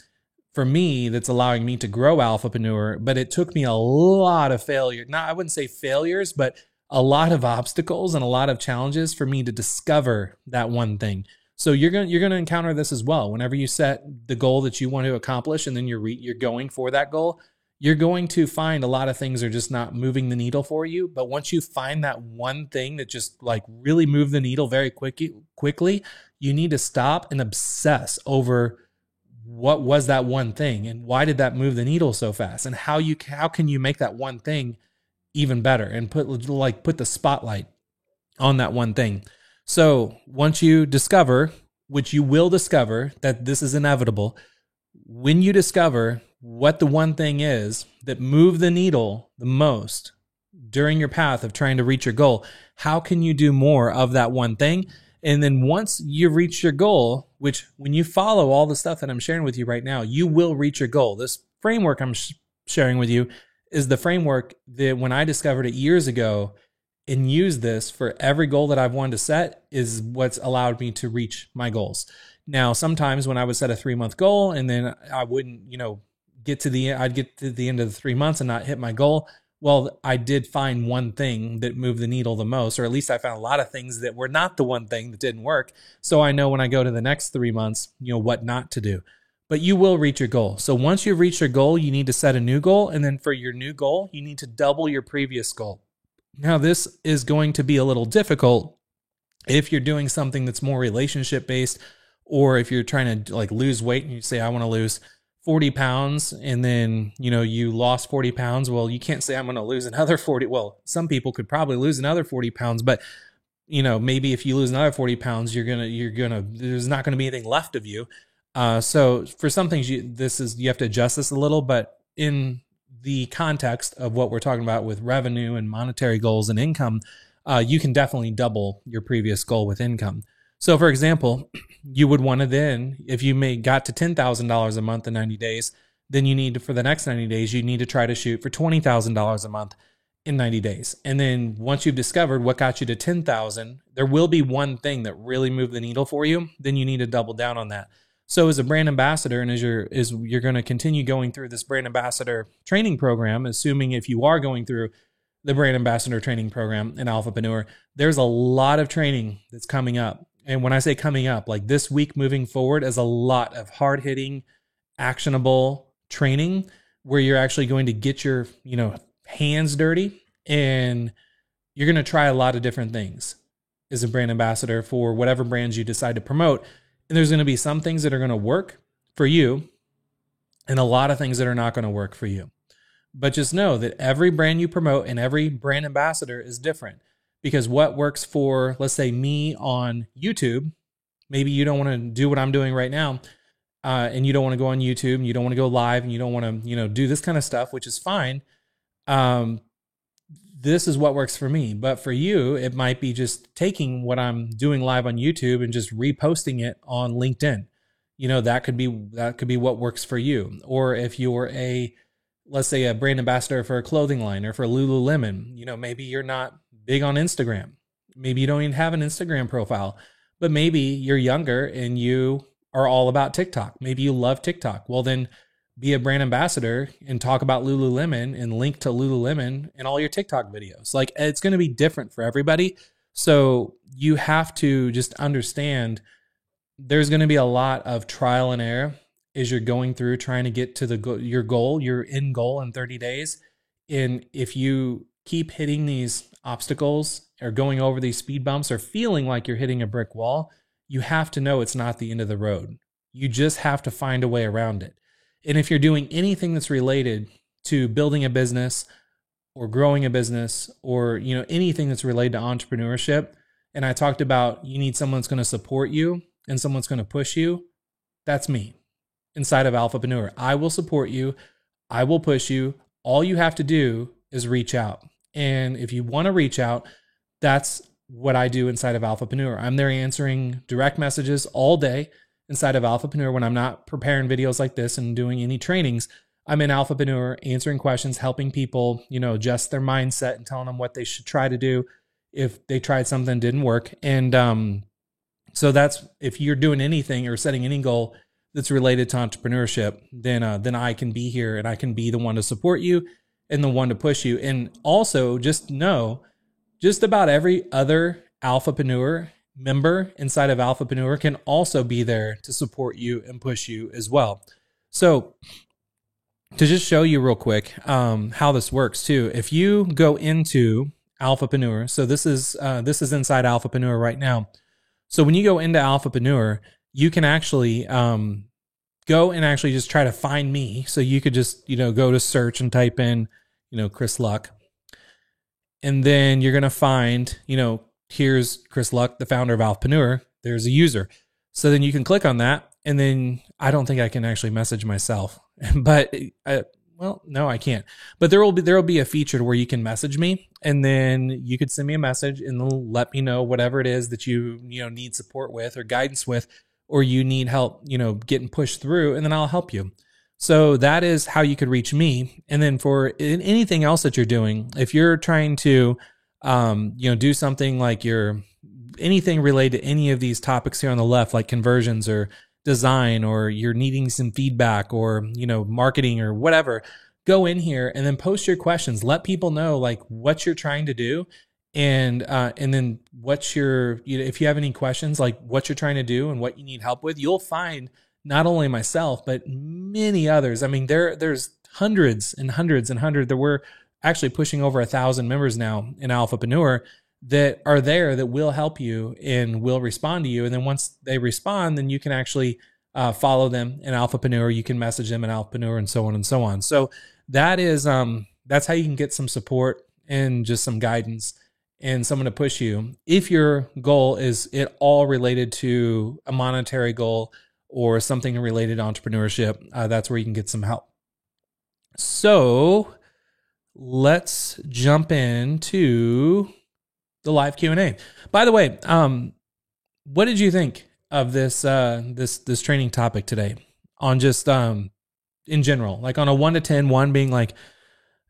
for me that's allowing me to grow Alphapreneur. But it took me a lot of failure. Now, I wouldn't say failures, but a lot of obstacles and a lot of challenges for me to discover that one thing. So you're going to encounter this as well. Whenever you set the goal that you want to accomplish, and then you're going for that goal, you're going to find a lot of things are just not moving the needle for you. But once you find that one thing that just like really move the needle very quickly, you need to stop and obsess over what was that one thing, and why did that move the needle so fast, and how can you make that one thing even better, and put the spotlight on that one thing. So once you discover, which you will discover, that this is inevitable, when you discover what the one thing is that moved the needle the most during your path of trying to reach your goal, how can you do more of that one thing? And then once you've reached your goal, which when you follow all the stuff that I'm sharing with you right now, you will reach your goal. This framework I'm sharing with you is the framework that when I discovered it years ago and used this for every goal that I've wanted to set, is what's allowed me to reach my goals. Now, sometimes when I would set a 3-month goal and then I wouldn't, I'd get to the end of the 3 months and not hit my goal. Well, I did find one thing that moved the needle the most, or at least I found a lot of things that were not the one thing that didn't work. So I know when I go to the next 3 months, what not to do. But you will reach your goal. So once you've reached your goal, you need to set a new goal. And then for your new goal, you need to double your previous goal. Now, this is going to be a little difficult if you're doing something that's more relationship based, or if you're trying to like lose weight and you say, I want to lose 40 pounds, and then, you lost 40 pounds. Well, you can't say I'm going to lose another 40. Well, some people could probably lose another 40 pounds, but maybe if you lose another 40 pounds, there's not going to be anything left of you. So for some things, you have to adjust this a little, but in the context of what we're talking about with revenue and monetary goals and income, you can definitely double your previous goal with income. So for example, you would want to then, if you got to $10,000 a month in 90 days, then you need to, for the next 90 days, you need to try to shoot for $20,000 a month in 90 days. And then once you've discovered what got you to 10,000, there will be one thing that really moved the needle for you. Then you need to double down on that. So as a brand ambassador, and as you're going to continue going through this brand ambassador training program, assuming if you are going through the brand ambassador training program in Alphapreneur, there's a lot of training that's coming up. And when I say coming up, like this week moving forward, is a lot of hard-hitting, actionable training where you're actually going to get your, hands dirty, and you're going to try a lot of different things as a brand ambassador for whatever brands you decide to promote. And there's going to be some things that are going to work for you and a lot of things that are not going to work for you. But just know that every brand you promote and every brand ambassador is different. Because what works for, let's say, me on YouTube, maybe you don't want to do what I'm doing right now. and you don't want to go on YouTube and you don't want to go live and you don't want to, do this kind of stuff, which is fine. This is what works for me. But for you, it might be just taking what I'm doing live on YouTube and just reposting it on LinkedIn. That could be what works for you. Or if you're let's say a brand ambassador for a clothing line or for Lululemon, maybe you're not big on Instagram. Maybe you don't even have an Instagram profile, but maybe you're younger and you are all about TikTok. Maybe you love TikTok. Well, then be a brand ambassador and talk about Lululemon and link to Lululemon in all your TikTok videos. Like, it's going to be different for everybody. So you have to just understand there's going to be a lot of trial and error as you're going through trying to get to your goal, your end goal in 30 days. And if you keep hitting these obstacles or going over these speed bumps or feeling like you're hitting a brick wall, you have to know it's not the end of the road. You just have to find a way around it. And if you're doing anything that's related to building a business or growing a business or, anything that's related to entrepreneurship, and I talked about you need someone that's going to support you and someone's going to push you, that's me inside of Alphapreneur. I will support you. I will push you. All you have to do is reach out. And if you want to reach out, that's what I do inside of Alphapreneur. I'm there answering direct messages all day inside of Alphapreneur when I'm not preparing videos like this and doing any trainings. I'm in Alphapreneur answering questions, helping people, adjust their mindset and telling them what they should try to do if they tried something and didn't work. And so that's, if you're doing anything or setting any goal that's related to entrepreneurship, then I can be here and I can be the one to support you and the one to push you. And also just know, just about every other Alphapreneur member inside of Alphapreneur can also be there to support you and push you as well. So to just show you real quick how this works too, if you go into Alphapreneur, so this is inside Alphapreneur right now. So when you go into Alphapreneur, you can actually go and actually just try to find me. So you could just go to search and type in Chris Luck, and then you're gonna find here's Chris Luck, the founder of Alphapreneur. There's a user. So then you can click on that. And then I don't think I can actually message myself, but no, I can't. But there will be a feature where you can message me, and then you could send me a message and they'll let me know whatever it is that you need support with or guidance with, or you need help, getting pushed through, and then I'll help you. So that is how you could reach me. And then for anything else that you're doing, if you're trying to do something like anything related to any of these topics here on the left, like conversions or design, or you're needing some feedback or, marketing or whatever, go in here and then post your questions. Let people know like what you're trying to do. And then what's your, if you have any questions, like what you're trying to do and what you need help with, you'll find not only myself, but many others. I mean, there's hundreds and hundreds and hundreds. There were actually pushing over 1,000 members now in Alphapreneur that are there that will help you and will respond to you. And then once they respond, then you can actually follow them in Alphapreneur. You can message them in Alphapreneur and so on and so on. So that is, that's how you can get some support and just some guidance and someone to push you. If your goal is it all related to a monetary goal or something related to entrepreneurship, that's where you can get some help. So let's jump into the live Q&A. By the way, what did you think of this this training topic today on just in general, like on a 1 to 10, 1 being like,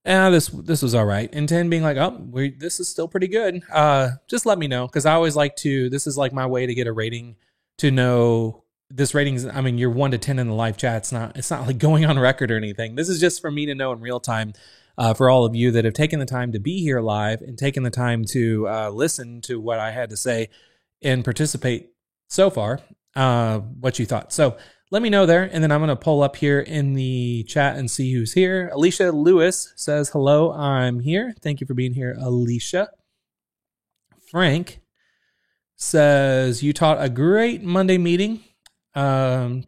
this was all right, and 10 being like, this is still pretty good. Just let me know, because I always like to, this is like my way to get a rating, to know this rating's, I mean, you're 1 to 10 in the live chat. It's not like going on record or anything. This is just for me to know in real time. For all of you that have taken the time to be here live and taken the time to listen to what I had to say and participate so far, what you thought. So let me know there, and then I'm going to pull up here in the chat and see who's here. Alicia Lewis says, hello, I'm here. Thank you for being here, Alicia. Frank says, you taught a great Monday meeting. Chris,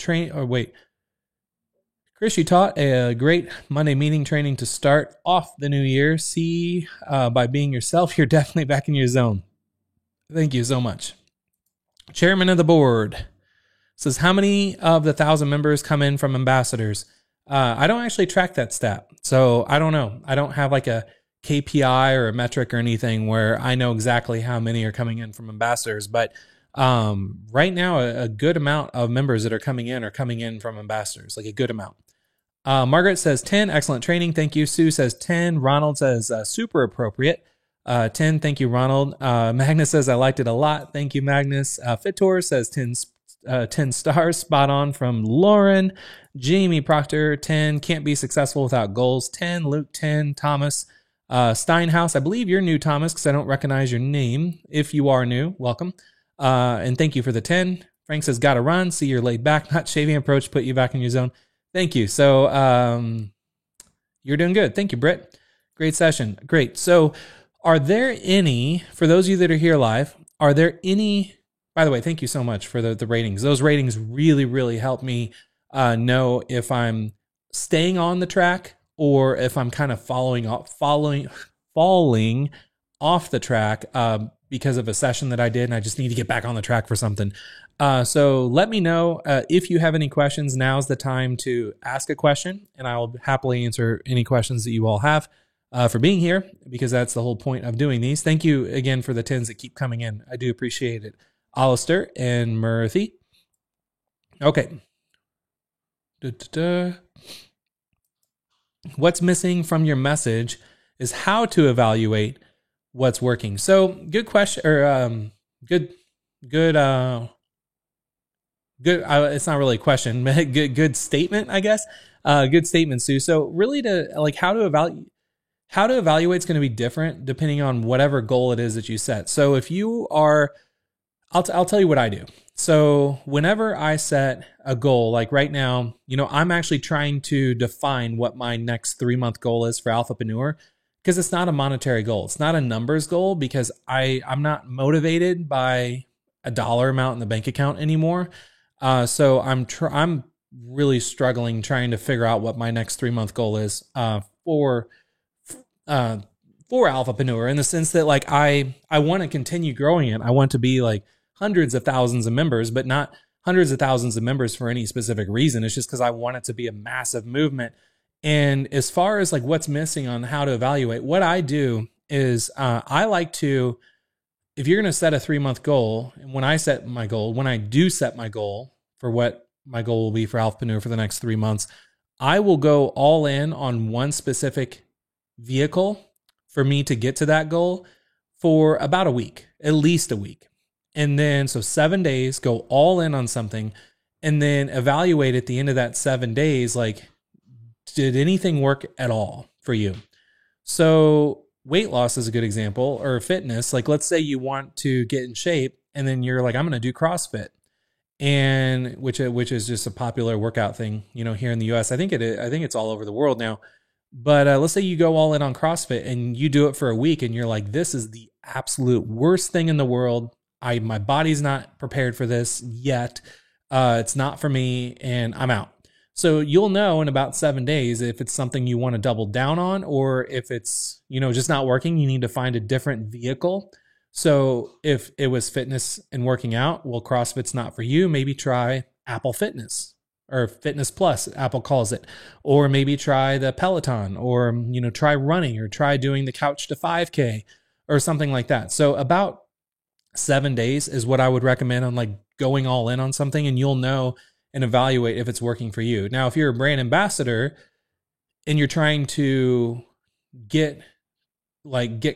you taught a great Monday meeting training to start off the new year. See, by being yourself, you're definitely back in your zone. Thank you so much. Chairman of the board, says, how many of the 1,000 members come in from ambassadors? I don't actually track that stat. So I don't know. I don't have like a KPI or a metric or anything where I know exactly how many are coming in from ambassadors. But right now, a good amount of members that are coming in from ambassadors, like a good amount. Margaret says 10, excellent training. Thank you. Sue says 10. Ronald says super appropriate. 10, thank you, Ronald. Magnus says I liked it a lot. Thank you, Magnus. Fitor says 10 stars, spot on from Lauren. Jamie Proctor, 10, can't be successful without goals. 10, Luke, 10, Thomas. Steinhaus, I believe you're new, Thomas, because I don't recognize your name. If you are new, welcome. And thank you for the 10. Frank says, gotta run. See, you're laid back, not shaving approach, put you back in your zone. Thank you. So you're doing good. Thank you, Britt. Great session. Great. So are there any, for those of you that are here live, are there any, by the way, thank you so much for the ratings. Those ratings really, really help me know if I'm staying on the track or if I'm kind of falling off the track because of a session that I did and I just need to get back on the track for something. So let me know if you have any questions. Now's the time to ask a question, and I'll happily answer any questions that you all have for being here, because that's the whole point of doing these. Thank you again for the 10s that keep coming in. I do appreciate it. Alistair and Murthy. Okay. What's missing from your message is how to evaluate what's working. So good question, or good. It's not really a question, but good statement, I guess. Good statement, Sue. So really, to like how to evaluate is going to be different depending on whatever goal it is that you set. So if you are, I'll tell you what I do. So whenever I set a goal, like right now, I'm actually trying to define what my next 3-month goal is for Alphapreneur, because it's not a monetary goal. It's not a numbers goal, because I'm not motivated by a dollar amount in the bank account anymore. So I'm really struggling trying to figure out what my next 3-month goal is for Alphapreneur, in the sense that like I want to continue growing it. I want to be like hundreds of thousands of members, but not hundreds of thousands of members for any specific reason. It's just because I want it to be a massive movement. And as far as like what's missing on how to evaluate, what I do is I like to, if you're going to set a 3-month goal, and when I do set my goal for what my goal will be for Alphapreneur for the next 3 months, I will go all in on one specific vehicle for me to get to that goal for about a week, at least a week. And then, so 7 days, go all in on something, and then evaluate at the end of that 7 days, like, did anything work at all for you? So weight loss is a good example, or fitness. Like, let's say you want to get in shape, and then you're like, I'm going to do CrossFit, and which is just a popular workout thing, here in the US. I think it's all over the world now. But let's say you go all in on CrossFit and you do it for a week, and you're like, this is the absolute worst thing in the world. My body's not prepared for this yet. It's not for me, and I'm out. So you'll know in about 7 days if it's something you want to double down on, or if it's, just not working, you need to find a different vehicle. So if it was fitness and working out, well, CrossFit's not for you. Maybe try Apple Fitness, or Fitness Plus, Apple calls it. Or maybe try the Peloton, or, try running, or try doing the Couch to 5K or something like that. So about 7 days is what I would recommend on like going all in on something, and you'll know and evaluate if it's working for you. Now, if you're a brand ambassador and you're trying to get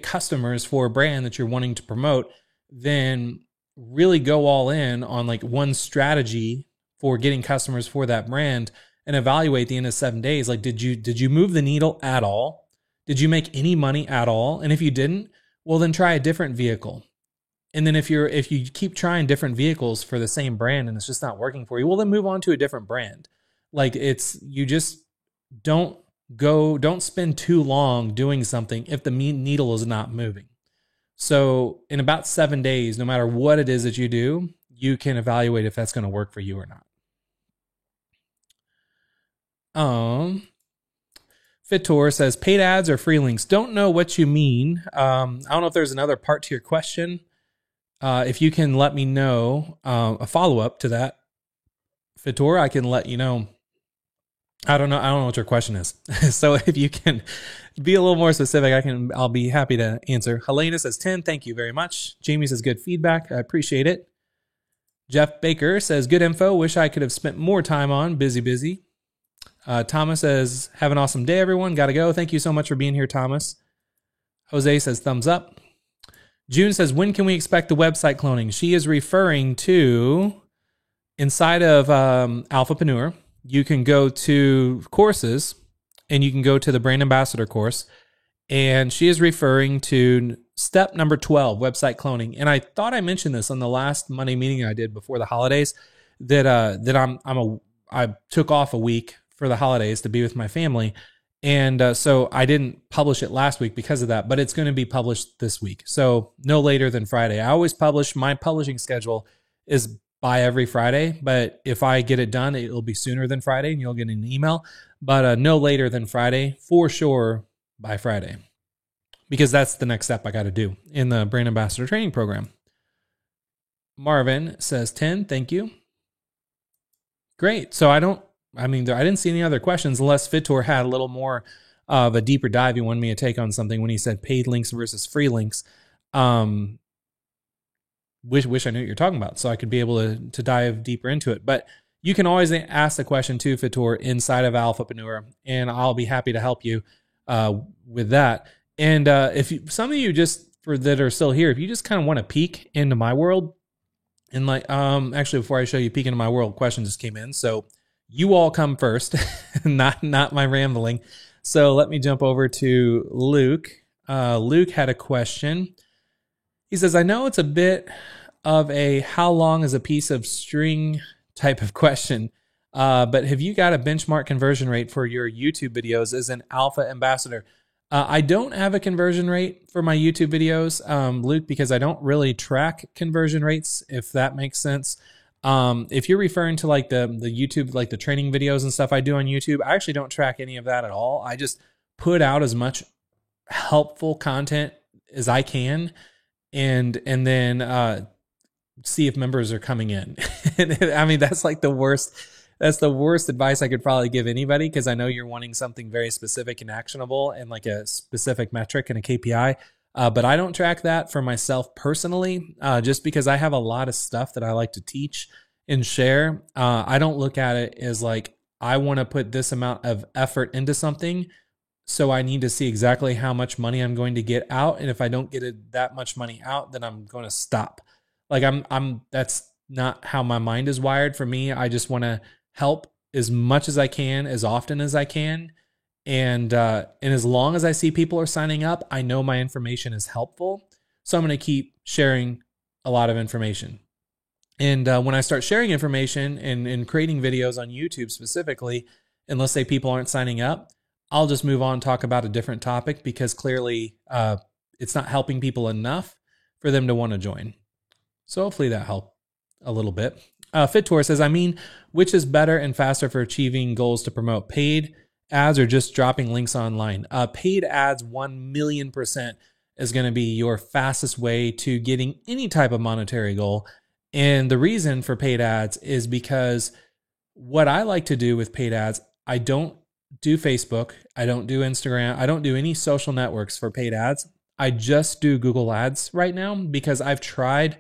customers for a brand that you're wanting to promote, then really go all in on like one strategy for getting customers for that brand, and evaluate the end of 7 days. Like, did you move the needle at all? Did you make any money at all? And if you didn't, well, then try a different vehicle. And then if you keep trying different vehicles for the same brand and it's just not working for you, well, then move on to a different brand. Like, you just don't spend too long doing something if the needle is not moving. So in about 7 days, no matter what it is that you do, you can evaluate if that's going to work for you or not. Fitor says paid ads or free links. Don't know what you mean. I don't know if there's another part to your question. If you can let me know a follow-up to that, Fitor, I can let you know. I don't know what your question is. So if you can be a little more specific, I'll be happy to answer. Helena says 10. Thank you very much. Jamie says good feedback. I appreciate it. Jeff Baker says good info. Wish I could have spent more time on. Busy. Thomas says have an awesome day, everyone. Gotta go. Thank you so much for being here, Thomas. Jose says thumbs up. June says when can we expect the website cloning? She is referring to inside of Alphapreneur. You can go to courses and you can go to the Brand Ambassador course. And she is referring to step number 12, website cloning. And I thought I mentioned this on the last Monday meeting I did before the holidays that I took off a week for the holidays to be with my family. And so I didn't publish it last week because of that, but it's going to be published this week. So no later than Friday. I always publish, my publishing schedule is by every Friday, but if I get it done, it'll be sooner than Friday and you'll get an email, but no later than Friday, for sure by Friday, because that's the next step I got to do in the Brand Ambassador training program. Marvin says 10. Thank you. Great. So I didn't see any other questions unless Fitor had a little more of a deeper dive. He wanted me to take on something when he said paid links versus free links. Wish I knew what you're talking about so I could be able to dive deeper into it. But you can always ask the question too, Fitor, inside of Alphapreneur, and I'll be happy to help you with that. And some of you that are still here, if you just kind of want to peek into my world, and actually before I show you peek into my world, question just came in. So you all come first, not my rambling. So let me jump over to Luke. Luke had a question. He says, I know it's a bit of a how long is a piece of string type of question, but have you got a benchmark conversion rate for your YouTube videos as an Alpha Ambassador? I don't have a conversion rate for my YouTube videos, Luke, because I don't really track conversion rates, if that makes sense. If you're referring to like the YouTube, like the training videos and stuff I do on YouTube, I actually don't track any of that at all. I just put out as much helpful content as I can, and then see if members are coming in. I mean, that's like the worst. That's the worst advice I could probably give anybody, because I know you're wanting something very specific and actionable and like a specific metric and a KPI. But I don't track that for myself personally, just because I have a lot of stuff that I like to teach and share. I don't look at it as like, I want to put this amount of effort into something, so I need to see exactly how much money I'm going to get out. And if I don't get that much money out, then I'm going to stop. Like that's not how my mind is wired. For me, I just want to help as much as I can, as often as I can. And as long as I see people are signing up, I know my information is helpful. So I'm going to keep sharing a lot of information. And when I start sharing information and creating videos on YouTube specifically, and let's say people aren't signing up, I'll just move on and talk about a different topic, because clearly it's not helping people enough for them to want to join. So hopefully that helped a little bit. Fitor says, which is better and faster for achieving goals to promote, paid ads or just dropping links online? Paid ads 1,000,000% is going to be your fastest way to getting any type of monetary goal. And the reason for paid ads is because what I like to do with paid ads, I don't do Facebook, I don't do Instagram, I don't do any social networks for paid ads. I just do Google Ads right now, because I've tried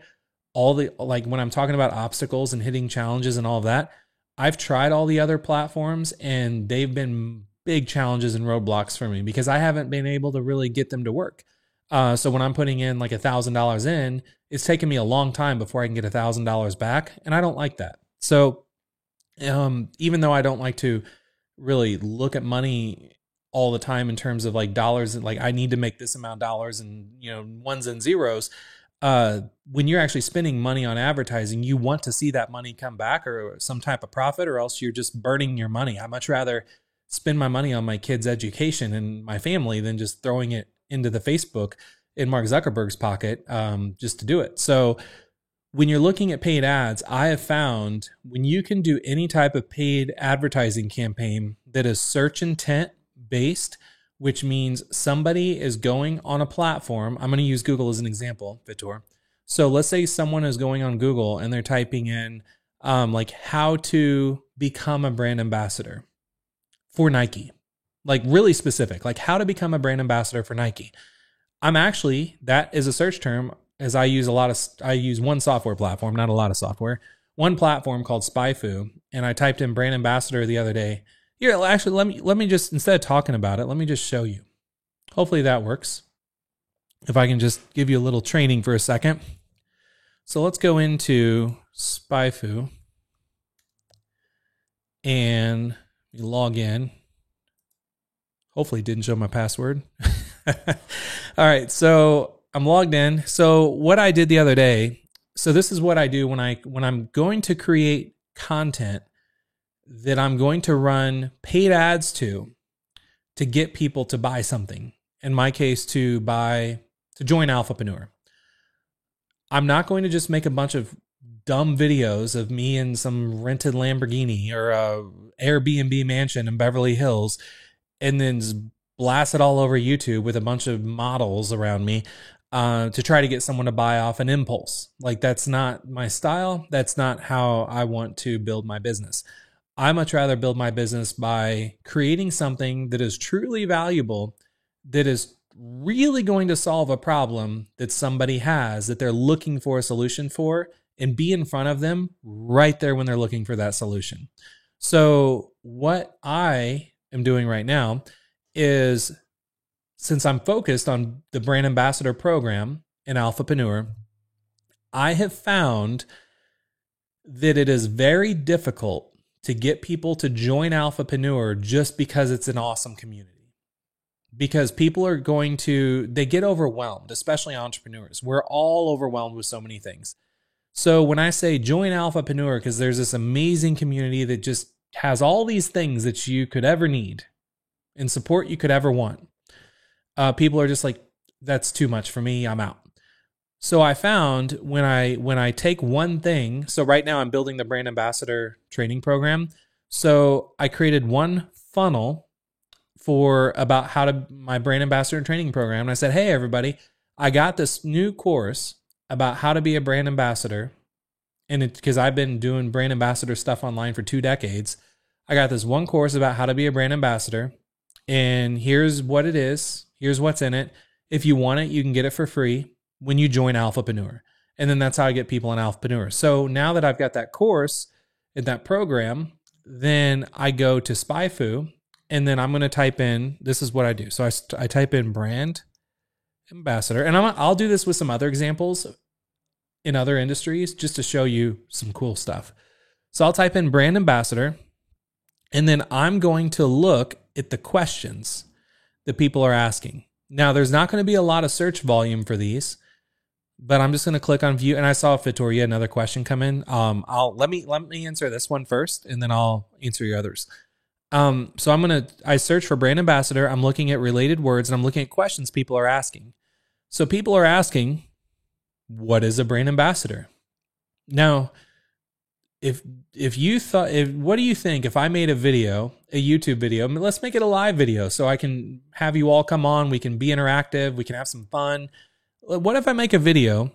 all the, like when I'm talking about obstacles and hitting challenges and all of that, I've tried all the other platforms and they've been big challenges and roadblocks for me, because I haven't been able to really get them to work. So when I'm putting in like $1,000 in, it's taken me a long time before I can get $1,000 back. And I don't like that. So even though I don't like to really look at money all the time in terms of like dollars, and like I need to make this amount of dollars and, ones and zeros, when you're actually spending money on advertising, you want to see that money come back or some type of profit, or else you're just burning your money. I much rather spend my money on my kids' education and my family than just throwing it into the Facebook in Mark Zuckerberg's pocket just to do it. So when you're looking at paid ads, I have found when you can do any type of paid advertising campaign that is search intent based, which means somebody is going on a platform. I'm going to use Google as an example, Fitor. So let's say someone is going on Google and they're typing in like how to become a brand ambassador for Nike, like really specific, like how to become a brand ambassador for Nike. That is a search term, as I use one software platform, not a lot of software, one platform called SpyFu. And I typed in brand ambassador the other day. Here, actually, let me just, instead of talking about it, let me just show you. Hopefully that works. If I can just give you a little training for a second. So let's go into SpyFu and log in. Hopefully it didn't show my password. All right, so I'm logged in. So what I did the other day, so this is what I do when I'm going to create content that I'm going to run paid ads to get people to buy something. In my case, to join Alphapreneur. I'm not going to just make a bunch of dumb videos of me in some rented Lamborghini or a Airbnb mansion in Beverly Hills and then blast it all over YouTube with a bunch of models around me to try to get someone to buy off an impulse. Like, that's not my style. That's not how I want to build my business. I much rather build my business by creating something that is truly valuable, that is really going to solve a problem that somebody has that they're looking for a solution for, and be in front of them right there when they're looking for that solution. So what I am doing right now is, since I'm focused on the brand ambassador program in Alphapreneur, I have found that it is very difficult to get people to join Alphapreneur just because it's an awesome community. Because people are they get overwhelmed, especially entrepreneurs. We're all overwhelmed with so many things. So when I say join Alphapreneur, because there's this amazing community that just has all these things that you could ever need and support you could ever want, people are just like, that's too much for me, I'm out. So I found when I take one thing, so right now I'm building the brand ambassador training program. So I created one funnel for about my brand ambassador training program. And I said, hey, everybody, I got this new course about how to be a brand ambassador. And because I've been doing brand ambassador stuff online for 2 decades, I got this one course about how to be a brand ambassador. And here's what it is. Here's what's in it. If you want it, you can get it for free when you join Alphapreneur. And then that's how I get people in Alphapreneur. So now that I've got that course in that program, then I go to SpyFu, and then I'm going to type in, this is what I do. So I type in brand ambassador, and I'll do this with some other examples in other industries just to show you some cool stuff. So I'll type in brand ambassador, and then I'm going to look at the questions that people are asking. Now, there's not going to be a lot of search volume for these, but I'm just going to click on view. And I saw Victoria another question come in. Let me answer this one first, and then I'll answer your others. So I search for brand ambassador. I'm looking at related words, and I'm looking at questions people are asking. So people are asking, what is a brand ambassador? Now, what do you think if I made a YouTube video, let's make it a live video so I can have you all come on, we can be interactive, we can have some fun. What if I make a video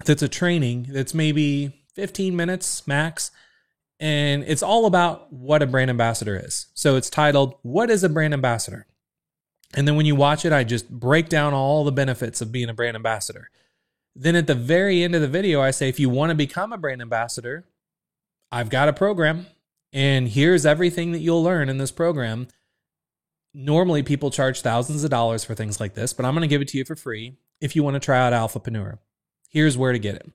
that's a training that's maybe 15 minutes max, and it's all about what a brand ambassador is. So it's titled, What is a Brand Ambassador? And then when you watch it, I just break down all the benefits of being a brand ambassador. Then at the very end of the video, I say, if you want to become a brand ambassador, I've got a program, and here's everything that you'll learn in this program. Normally, people charge thousands of dollars for things like this, but I'm going to give it to you for free if you want to try out Alphapreneur. Here's where to get it.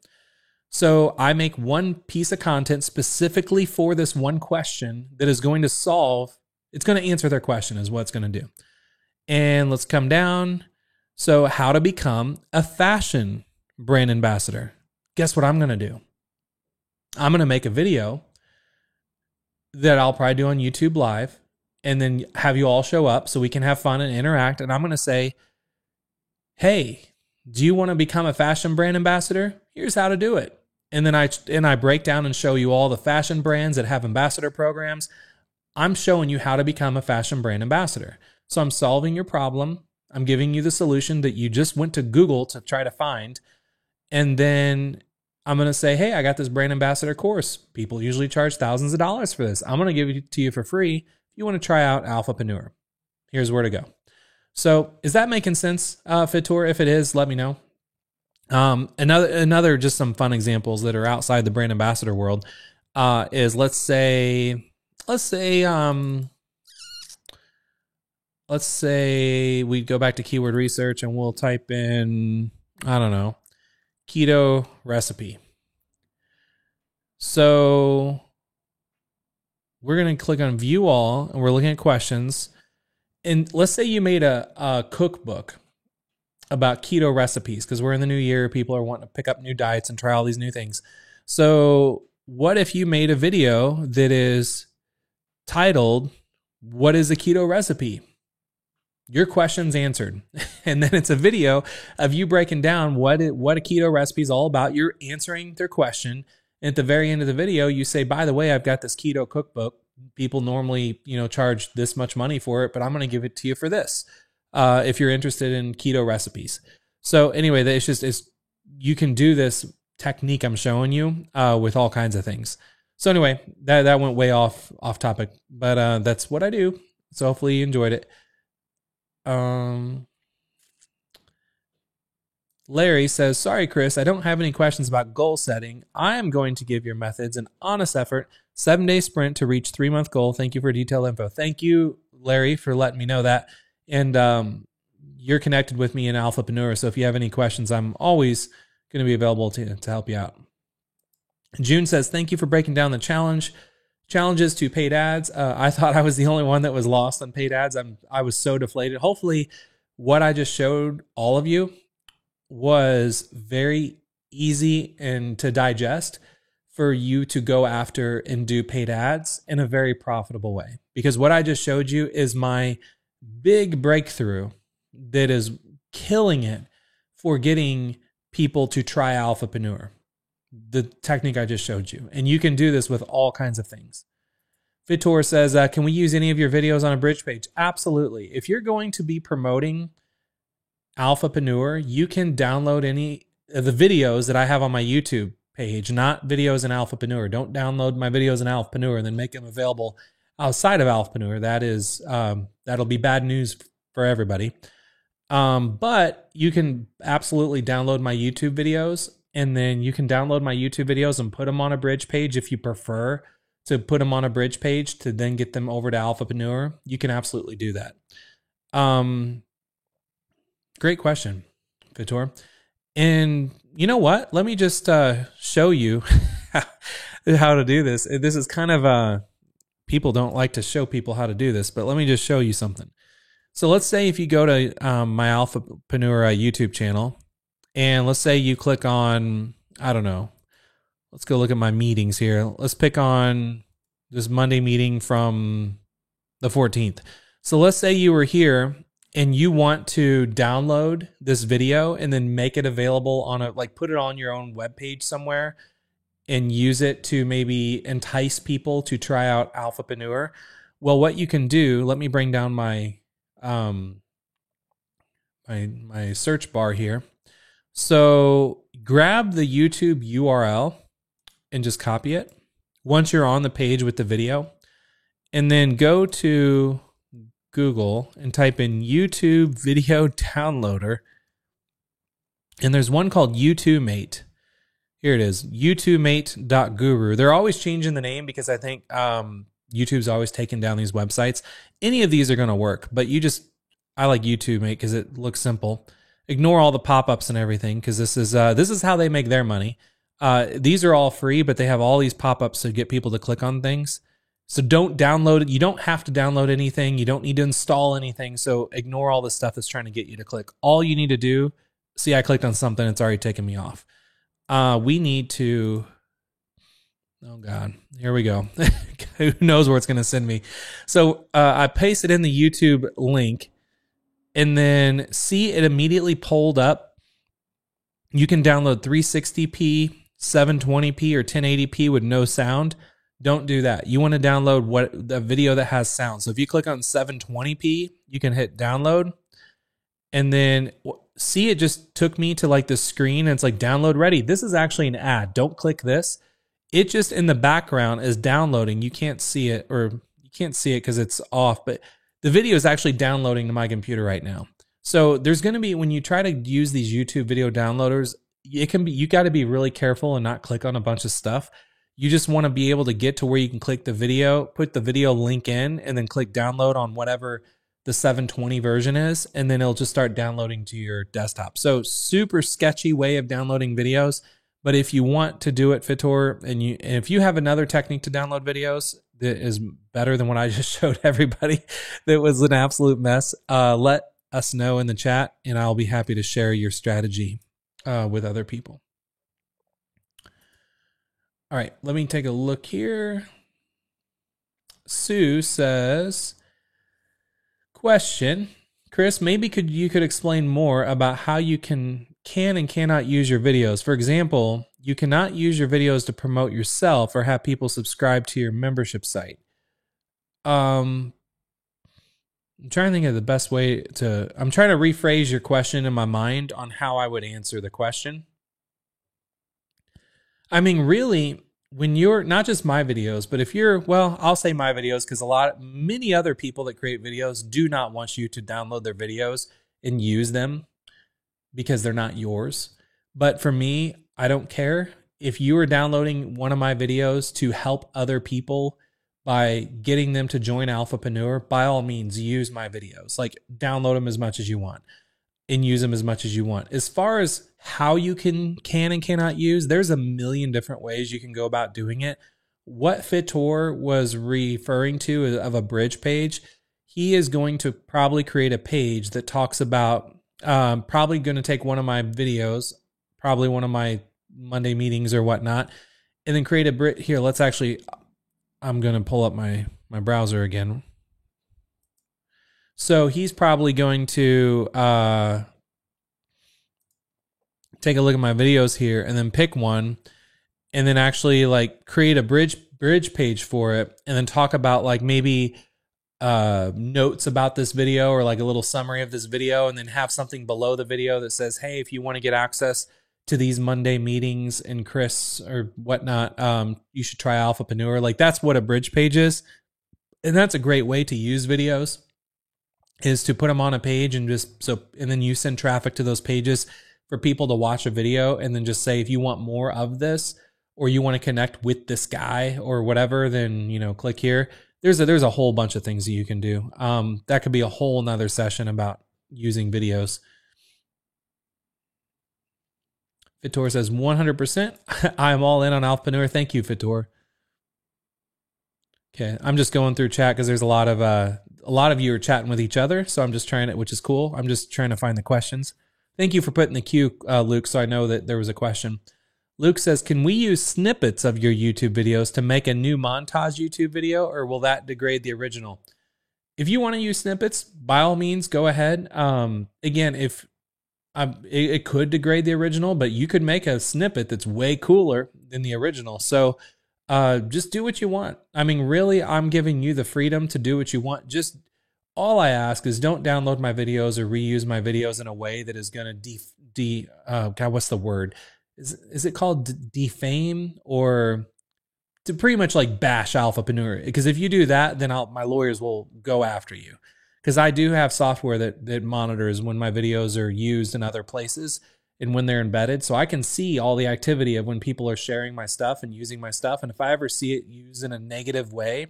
So I make one piece of content specifically for this one question that is going to it's going to answer their question is what it's going to do. And let's come down. So how to become a fashion brand ambassador. Guess what I'm going to do? I'm going to make a video that I'll probably do on YouTube Live, and then have you all show up so we can have fun and interact. And I'm going to say, hey, do you want to become a fashion brand ambassador? Here's how to do it. And then I break down and show you all the fashion brands that have ambassador programs. I'm showing you how to become a fashion brand ambassador. So I'm solving your problem. I'm giving you the solution that you just went to Google to try to find. And then I'm going to say, hey, I got this brand ambassador course. People usually charge thousands of dollars for this. I'm going to give it to you for free. If you want to try out Alphapreneur, here's where to go. So is that making sense, Fitor? If it is, let me know. Another just some fun examples that are outside the brand ambassador world is let's say we go back to keyword research and we'll type in, I don't know, keto recipe. So we're going to click on view all and we're looking at questions. And let's say you made a cookbook about keto recipes because we're in the new year. People are wanting to pick up new diets and try all these new things. So what if you made a video that is titled, "What is a keto recipe?" Your question's answered. And then it's a video of you breaking down what a keto recipe is all about. You're answering their question. And at the very end of the video, you say, by the way, I've got this keto cookbook. People normally, charge this much money for it, but I'm going to give it to you for this. If you're interested in keto recipes. So anyway, you can do this technique I'm showing you with all kinds of things. So anyway, that went way off topic, but that's what I do. So hopefully you enjoyed it. Larry says, sorry, Chris, I don't have any questions about goal setting. I am going to give your methods an honest effort, 7-day sprint to reach 3-month goal. Thank you for detailed info. Thank you, Larry, for letting me know that. And you're connected with me in Alphapreneur, so if you have any questions, I'm always going to be available to help you out. June says, thank you for breaking down the challenges to paid ads. I thought I was the only one that was lost on paid ads. I was so deflated. Hopefully, what I just showed all of you was very easy and to digest for you to go after and do paid ads in a very profitable way. Because what I just showed you is my big breakthrough that is killing it for getting people to try Alphapreneur, the technique I just showed you. And you can do this with all kinds of things. Vitor says, can we use any of your videos on a bridge page? Absolutely. If you're going to be promoting Alphapreneur, you can download any of the videos that I have on my YouTube page, not videos in Alphapreneur. Don't download my videos in Alphapreneur and then make them available outside of Alphapreneur. That'll be bad news for everybody. But you can absolutely download my YouTube videos, and then you can download my YouTube videos and put them on a bridge page if you prefer to put them on a bridge page to then get them over to Alphapreneur. You can absolutely do that. Great question, Vitor. And you know what? Let me just show you how to do this. This is kind of people don't like to show people how to do this, but let me just show you something. So let's say if you go to my Alphapreneur YouTube channel, and let's say you click on, I don't know, let's go look at my meetings here. Let's pick on this Monday meeting from the 14th. So let's say you were here and you want to download this video and then make it available on put it on your own webpage somewhere and use it to maybe entice people to try out Alphapreneur. Well, what you can do, let me bring down my my search bar here. So grab the YouTube URL and just copy it once you're on the page with the video, and then go to Google and type in YouTube video downloader. And there's one called U2Mate. Here it is, U2Mate.guru. They're always changing the name because I think YouTube's always taking down these websites. Any of these are going to work, but I like U2Mate because it looks simple. Ignore all the pop-ups and everything because this is how they make their money. These are all free, but they have all these pop-ups to get people to click on things. So don't download it. You don't have to download anything. You don't need to install anything. So ignore all the stuff that's trying to get you to click. All you need to do, see, I clicked on something. It's already taken me off. We need to, oh God, here we go. Who knows where it's going to send me. So I pasted in the YouTube link, and then see it immediately pulled up. You can download 360p, 720p, or 1080p with no sound. Don't do that. You want to download the video that has sound. So if you click on 720p, you can hit download. And then see, it just took me to like the screen and it's like download ready. This is actually an ad. Don't click this. It just in the background is downloading. You can't see it, or you can't see it because it's off, but the video is actually downloading to my computer right now. So there's going to be, when you try to use these YouTube video downloaders, it can be, you got to be really careful and not click on a bunch of stuff. You just want to be able to get to where you can click the video, put the video link in, and then click download on whatever the 720 version is, and then it'll just start downloading to your desktop. So super sketchy way of downloading videos. But if you want to do it, Fitor, and if you have another technique to download videos that is better than what I just showed everybody, that was an absolute mess, let us know in the chat, and I'll be happy to share your strategy with other people. All right, let me take a look here. Sue says, question, Chris, maybe you could explain more about how you can and cannot use your videos. For example, you cannot use your videos to promote yourself or have people subscribe to your membership site. I'm trying to think of the best way to, I'm trying to rephrase your question in my mind on how I would answer the question. I mean, really, when you're, not just my videos, but if you're, well, I'll say my videos because many other people that create videos do not want you to download their videos and use them because they're not yours. But for me, I don't care. If you are downloading one of my videos to help other people by getting them to join Alphapreneur, by all means, use my videos. Like, download them as much as you want and use them as much as you want. As far as how you can and cannot use, there's a million different ways you can go about doing it. What Fitor was referring to of a bridge page, he is going to probably create a page that talks about, probably going to take one of my videos, probably one of my Monday meetings or whatnot, and then create a bridge. Here, let's actually, I'm going to pull up my browser again. So he's probably going to take a look at my videos here and then pick one and then actually like create a bridge page for it and then talk about like maybe notes about this video or like a little summary of this video, and then have something below the video that says, hey, if you want to get access to these Monday meetings and Chris or whatnot, you should try Alphapreneur. Like, that's what a bridge page is. And that's a great way to use videos, is to put them on a page and then you send traffic to those pages for people to watch a video, and then just say, if you want more of this or you want to connect with this guy or whatever, then, click here. There's a whole bunch of things that you can do. That could be a whole nother session about using videos. Fitor says 100%. I'm all in on Alphapreneur. Thank you, Fitor. Okay, I'm just going through chat because there's a lot of you are chatting with each other, so I'm just trying to, which is cool. I'm just trying to find the questions. Thank you for putting the queue, Luke, so I know that there was a question. Luke says, can we use snippets of your YouTube videos to make a new montage YouTube video, or will that degrade the original? If you want to use snippets, by all means, go ahead. Again, if it could degrade the original, but you could make a snippet that's way cooler than the original. So just do what you want. I mean, really, I'm giving you the freedom to do what you want. Just all I ask is don't download my videos or reuse my videos in a way that is going to God, what's the word? Is it called defame, or to pretty much like bash Alphapreneur? Because if you do that, then my lawyers will go after you. Because I do have software that monitors when my videos are used in other places and when they're embedded. So I can see all the activity of when people are sharing my stuff and using my stuff. And if I ever see it used in a negative way,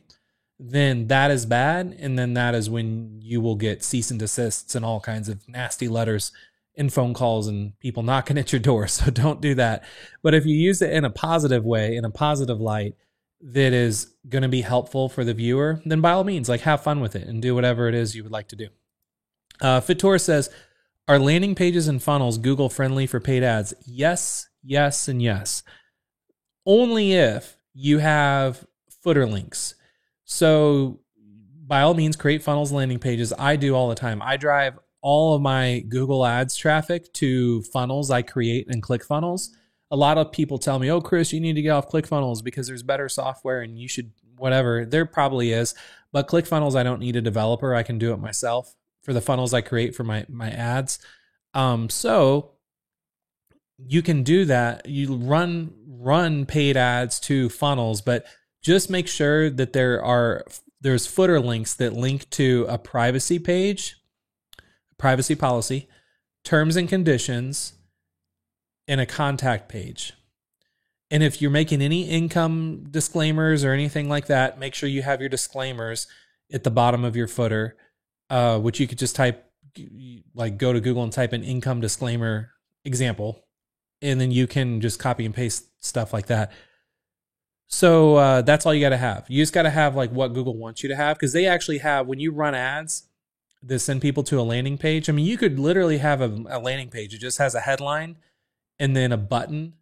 then that is bad. And then that is when you will get cease and desists and all kinds of nasty letters and phone calls and people knocking at your door. So don't do that. But if you use it in a positive way, in a positive light, that is going to be helpful for the viewer, then by all means, like, have fun with it and do whatever it is you would like to do. Fitor says, are landing pages and funnels Google friendly for paid ads? Yes, yes, and yes. Only if you have footer links. So by all means, create funnels, landing pages. I do all the time. I drive all of my Google Ads traffic to funnels I create in ClickFunnels. A lot of people tell me, oh, Chris, you need to get off ClickFunnels because there's better software and you should whatever. There probably is. But ClickFunnels, I don't need a developer. I can do it myself for the funnels I create for my ads. So you can do that. You run paid ads to funnels, but just make sure that there's footer links that link to a privacy page, privacy policy, terms and conditions, and a contact page. And if you're making any income disclaimers or anything like that, make sure you have your disclaimers at the bottom of your footer, which you could just type, like go to Google and type in income disclaimer example, and then you can just copy and paste stuff like that. So that's all you got to have. You just got to have like what Google wants you to have, because they actually have, when you run ads that send people to a landing page, I mean, you could literally have a landing page. It just has a headline and then a button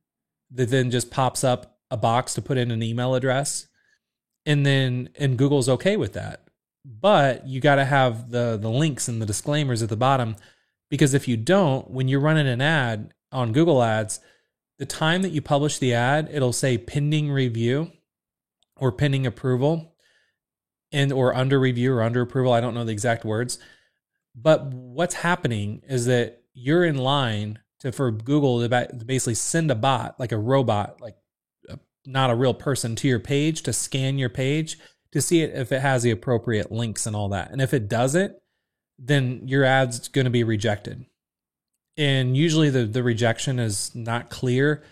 that then just pops up a box to put in an email address. And Google's okay with that. But you got to have the links and the disclaimers at the bottom, because if you don't, when you're running an ad on Google Ads, the time that you publish the ad, it'll say pending review or pending approval, or under review or under approval. I don't know the exact words. But what's happening is that you're in line for Google to basically send a bot, like a robot, like not a real person, to your page to scan your page to see if it has the appropriate links and all that. And if it doesn't, then your ad's going to be rejected. And usually the rejection is not clear,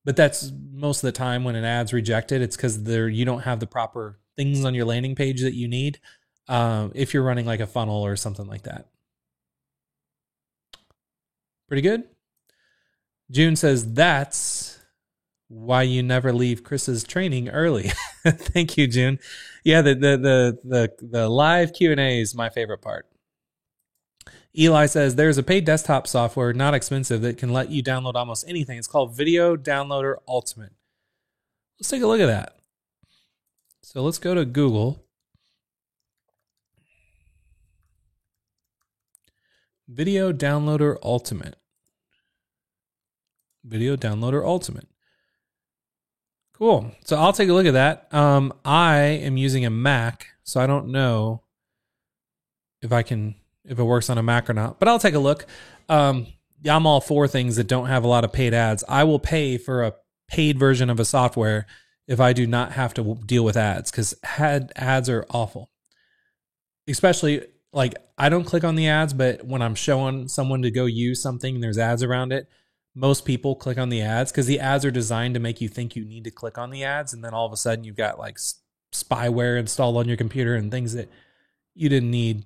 but that's most of the time when an ad's rejected, it's because you don't have the proper things on your landing page that you need, if you're running like a funnel or something like that. Pretty good. June says, that's why you never leave Chris's training early. Thank you, June. Yeah, the live Q&A is my favorite part. Eli says, there's a paid desktop software, not expensive, that can let you download almost anything. It's called Video Downloader Ultimate. Let's take a look at that. So let's go to Google. Video Downloader Ultimate. Video Downloader Ultimate. Cool. So I'll take a look at that. I am using a Mac, so I don't know if it works on a Mac or not, but I'll take a look. I'm all for things that don't have a lot of paid ads. I will pay for a paid version of a software if I do not have to deal with ads, because ads are awful. Especially, like, I don't click on the ads, but when I'm showing someone to go use something and there's ads around it, most people click on the ads because the ads are designed to make you think you need to click on the ads. And then all of a sudden you've got like spyware installed on your computer and things that you didn't need.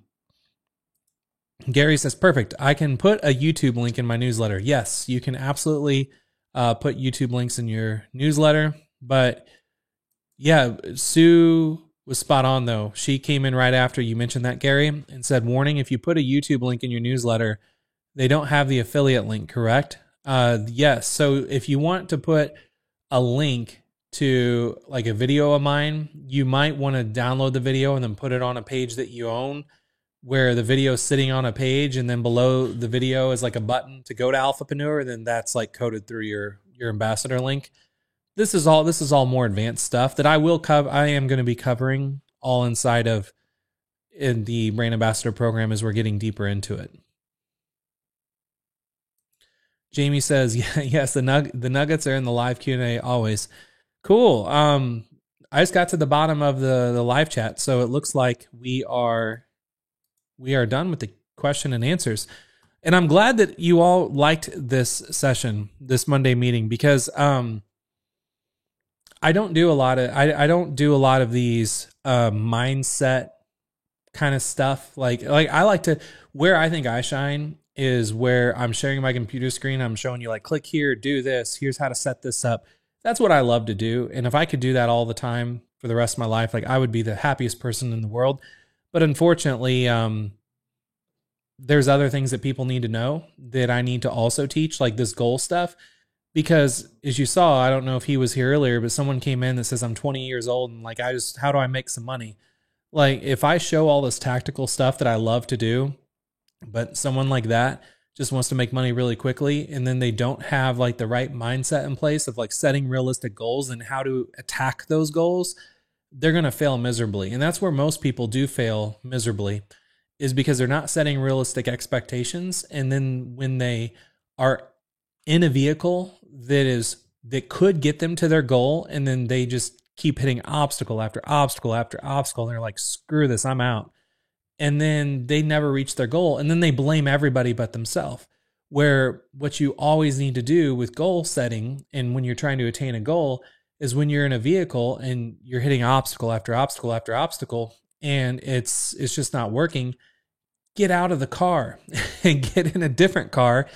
Gary says, perfect. I can put a YouTube link in my newsletter. Yes, you can absolutely put YouTube links in your newsletter. But yeah, Sue was spot on though. She came in right after you mentioned that, Gary, and said, warning, if you put a YouTube link in your newsletter, they don't have the affiliate link, correct? Yes. So if you want to put a link to like a video of mine, you might want to download the video and then put it on a page that you own, where the video is sitting on a page, and then below the video is like a button to go to Alphapreneur, and then that's like coded through your ambassador link. This is all more advanced stuff that I will cover. I am going to be covering all inside of in the Brand Ambassador program as we're getting deeper into it. Jamie says, yes, the nuggets are in the live Q&A always. Cool. I just got to the bottom of the live chat, so it looks like we are done with the question and answers. And I'm glad that you all liked this session, this Monday meeting, because I don't do a lot of these mindset kind of stuff. Like I like to, where I think I shine is where I'm sharing my computer screen. I'm showing you like, click here, do this. Here's how to set this up. That's what I love to do. And if I could do that all the time for the rest of my life, like I would be the happiest person in the world. But unfortunately, there's other things that people need to know that I need to also teach, like this goal stuff. Because as you saw, I don't know if he was here earlier, but someone came in that says, I'm 20 years old and like, how do I make some money? Like if I show all this tactical stuff that I love to do, but someone like that just wants to make money really quickly, and then they don't have like the right mindset in place of like setting realistic goals and how to attack those goals, they're going to fail miserably. And that's where most people do fail miserably, is because they're not setting realistic expectations. And then when they are in a vehicle that could get them to their goal, and then they just keep hitting obstacle after obstacle after obstacle, and they're like, screw this, I'm out. And then they never reach their goal, and then they blame everybody but themselves. Where what you always need to do with goal setting, and when you're trying to attain a goal, is when you're in a vehicle and you're hitting obstacle after obstacle after obstacle, and it's just not working, get out of the car and get in a different car.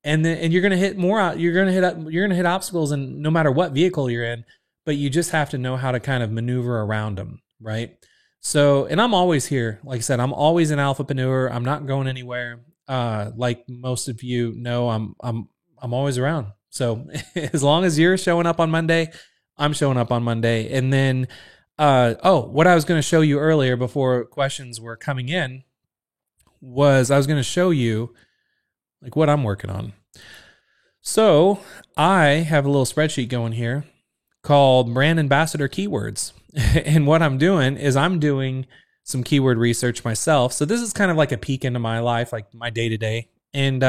And you're going to hit you're going to hit obstacles, and no matter what vehicle you're in, but you just have to know how to kind of maneuver around them. Right. So, and I'm always here. Like I said, I'm always in Alphapreneur. I'm not going anywhere. Like most of you know, I'm always around. So as long as you're showing up on Monday, I'm showing up on Monday. And then, what I was going to show you earlier before questions were coming in was I was going to show you like what I'm working on. So I have a little spreadsheet going here called Brand Ambassador Keywords. And what I'm doing is I'm doing some keyword research myself. So this is kind of like a peek into my life, like my day-to-day. And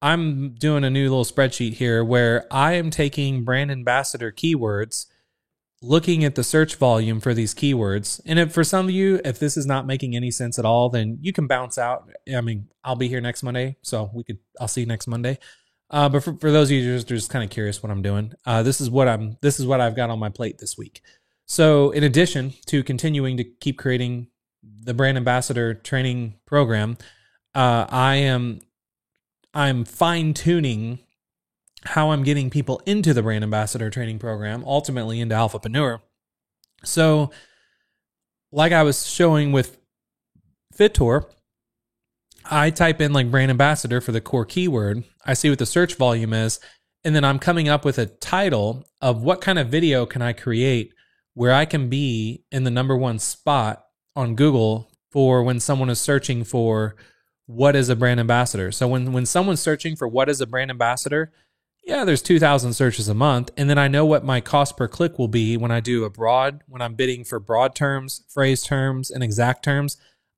I'm doing a new little spreadsheet here where I am taking brand ambassador keywords, looking at the search volume for these keywords. And if for some of you, if this is not making any sense at all, then you can bounce out. I mean, I'll be here next Monday, so I'll see you next Monday. But for those of you who are just kind of curious what I'm doing, this is what I've got on my plate this week. So in addition to continuing to keep creating the brand ambassador training program, I'm fine tuning how I'm getting people into the brand ambassador training program, ultimately into Alphapreneur. So like I was showing with FitTour, I type in like brand ambassador for the core keyword. I see what the search volume is, and then I'm coming up with a title of what kind of video can I create where I can be in the number one spot on Google for when someone is searching for what is a brand ambassador. So when someone's searching for what is a brand ambassador, yeah, there's 2,000 searches a month. And then I know what my cost per click will be when I do when I'm bidding for broad terms, phrase terms, and exact terms.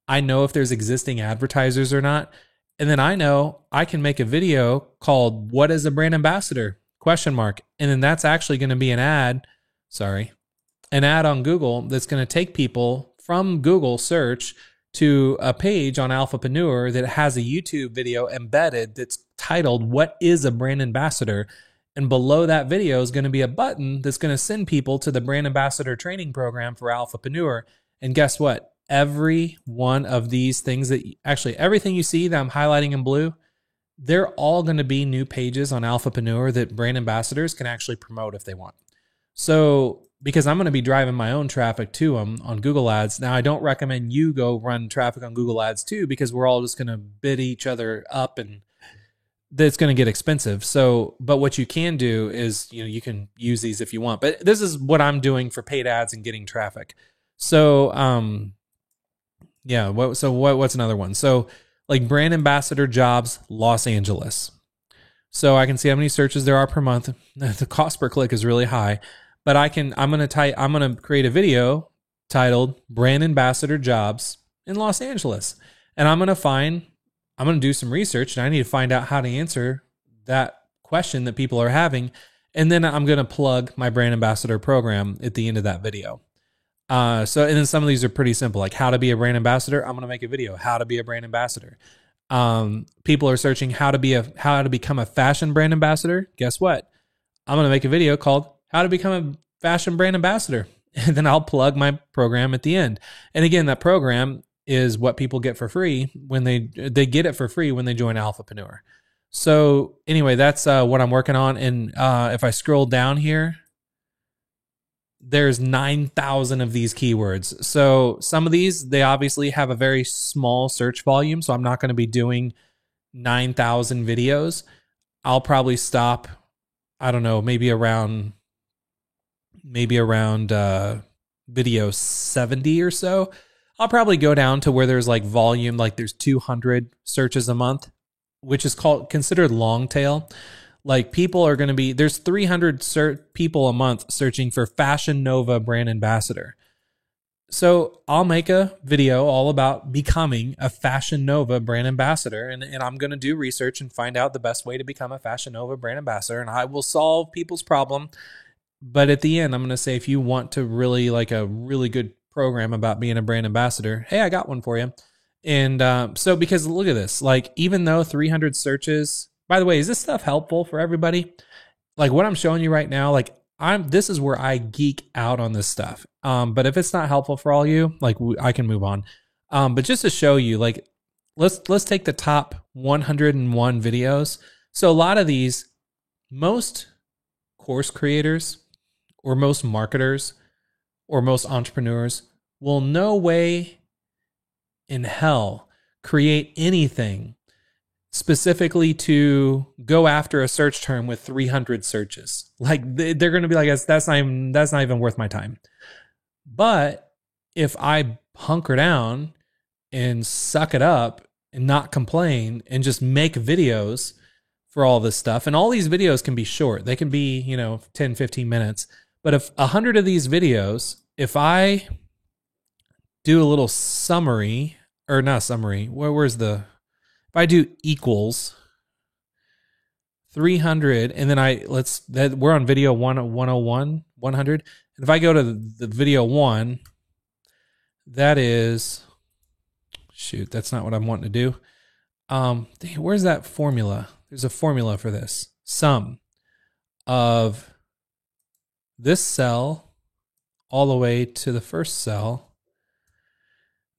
I know if there's existing advertisers or not. And then I know I can make a video called "What is a brand ambassador?" ? And then that's actually going to be an ad on Google that's going to take people from Google search to a page on Alphapreneur that has a YouTube video embedded that's titled "What is a brand ambassador?" And below that video is going to be a button that's going to send people to the brand ambassador training program for Alphapreneur. And guess what? Every one of these things everything you see that I'm highlighting in blue, they're all going to be new pages on Alphapreneur that brand ambassadors can actually promote if they want. So, because I'm going to be driving my own traffic to them on Google Ads. Now, I don't recommend you go run traffic on Google Ads too, because we're all just going to bid each other up, and that's going to get expensive. So, but what you can do is, you can use these if you want. But this is what I'm doing for paid ads and getting traffic. So, what's another one? So, like brand ambassador jobs, Los Angeles. So I can see how many searches there are per month. The cost per click is really high. But I'm going to create a video titled Brand Ambassador Jobs in Los Angeles. And I'm going to do some research, and I need to find out how to answer that question that people are having. And then I'm going to plug my brand ambassador program at the end of that video. And then some of these are pretty simple, like how to be a brand ambassador. I'm going to make a video, how to be a brand ambassador. People are searching how to become a fashion brand ambassador. Guess what? I'm going to make a video called how to become a fashion brand ambassador. And then I'll plug my program at the end. And again, that program is what people get for free when they get it for free when they join Alphapreneur. So anyway, that's what I'm working on. And if I scroll down here, there's 9,000 of these keywords. So some of these, they obviously have a very small search volume. So I'm not going to be doing 9,000 videos. I'll probably stop, I don't know, maybe around video 70 or so. I'll probably go down to where there's like volume, like there's 200 searches a month, which is considered long tail. Like there's 300 people a month searching for Fashion Nova brand ambassador. So I'll make a video all about becoming a Fashion Nova brand ambassador. And I'm going to do research and find out the best way to become a Fashion Nova brand ambassador. And I will solve people's problem. But at the end, I'm going to say, if you want to really like a really good program about being a brand ambassador, hey, I got one for you. And so, because look at this, like, even though 300 searches, by the way, is this stuff helpful for everybody? Like what I'm showing you right now, like this is where I geek out on this stuff. But if it's not helpful for all you, like I can move on. But just to show you, like, let's take the top 101 videos. So a lot of these, most course creators or most marketers or most entrepreneurs will no way in hell create anything specifically to go after a search term with 300 searches. Like they're going to be like, that's not even worth my time. But if I hunker down and suck it up and not complain and just make videos for all this stuff, and all these videos can be short, they can be, 10, 15 minutes. But if 100 of these videos, if I do a little summary, or not summary, if I do equals 300, and then we're on video 101, 100. And if I go to the video 1, that is, shoot, that's not what I'm wanting to do. Where's that formula? There's a formula for this. Sum of this cell all the way to the first cell.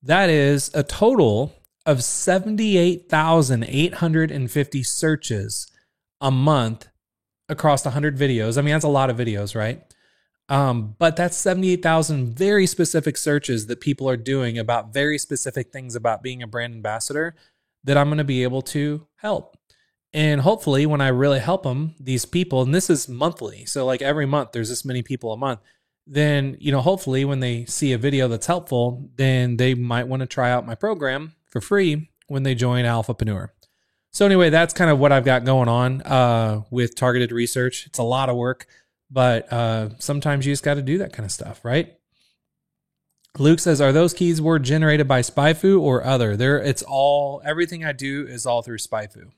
That is a total of 78,850 searches a month across 100 videos. I mean, that's a lot of videos, right? But that's 78,000 very specific searches that people are doing about very specific things about being a brand ambassador that I'm going to be able to help. And hopefully when I really help them, these people, and this is monthly, so like every month there's this many people a month, then, hopefully when they see a video that's helpful, then they might want to try out my program for free when they join Alphapreneur. So anyway, that's kind of what I've got going on with targeted research. It's a lot of work, but sometimes you just got to do that kind of stuff, right? Luke says, are those keywords generated by SpyFu or other? Everything I do is all through SpyFu.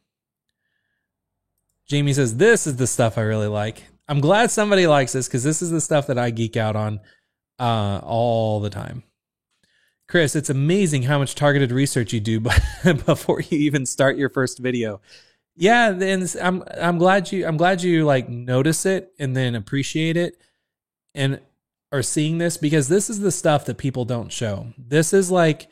Jamie says, this is the stuff I really like. I'm glad somebody likes this, because this is the stuff that I geek out on all the time. Chris, it's amazing how much targeted research you do before you even start your first video. Yeah, then I'm glad you like notice it and then appreciate it and are seeing this, because this is the stuff that people don't show. This is like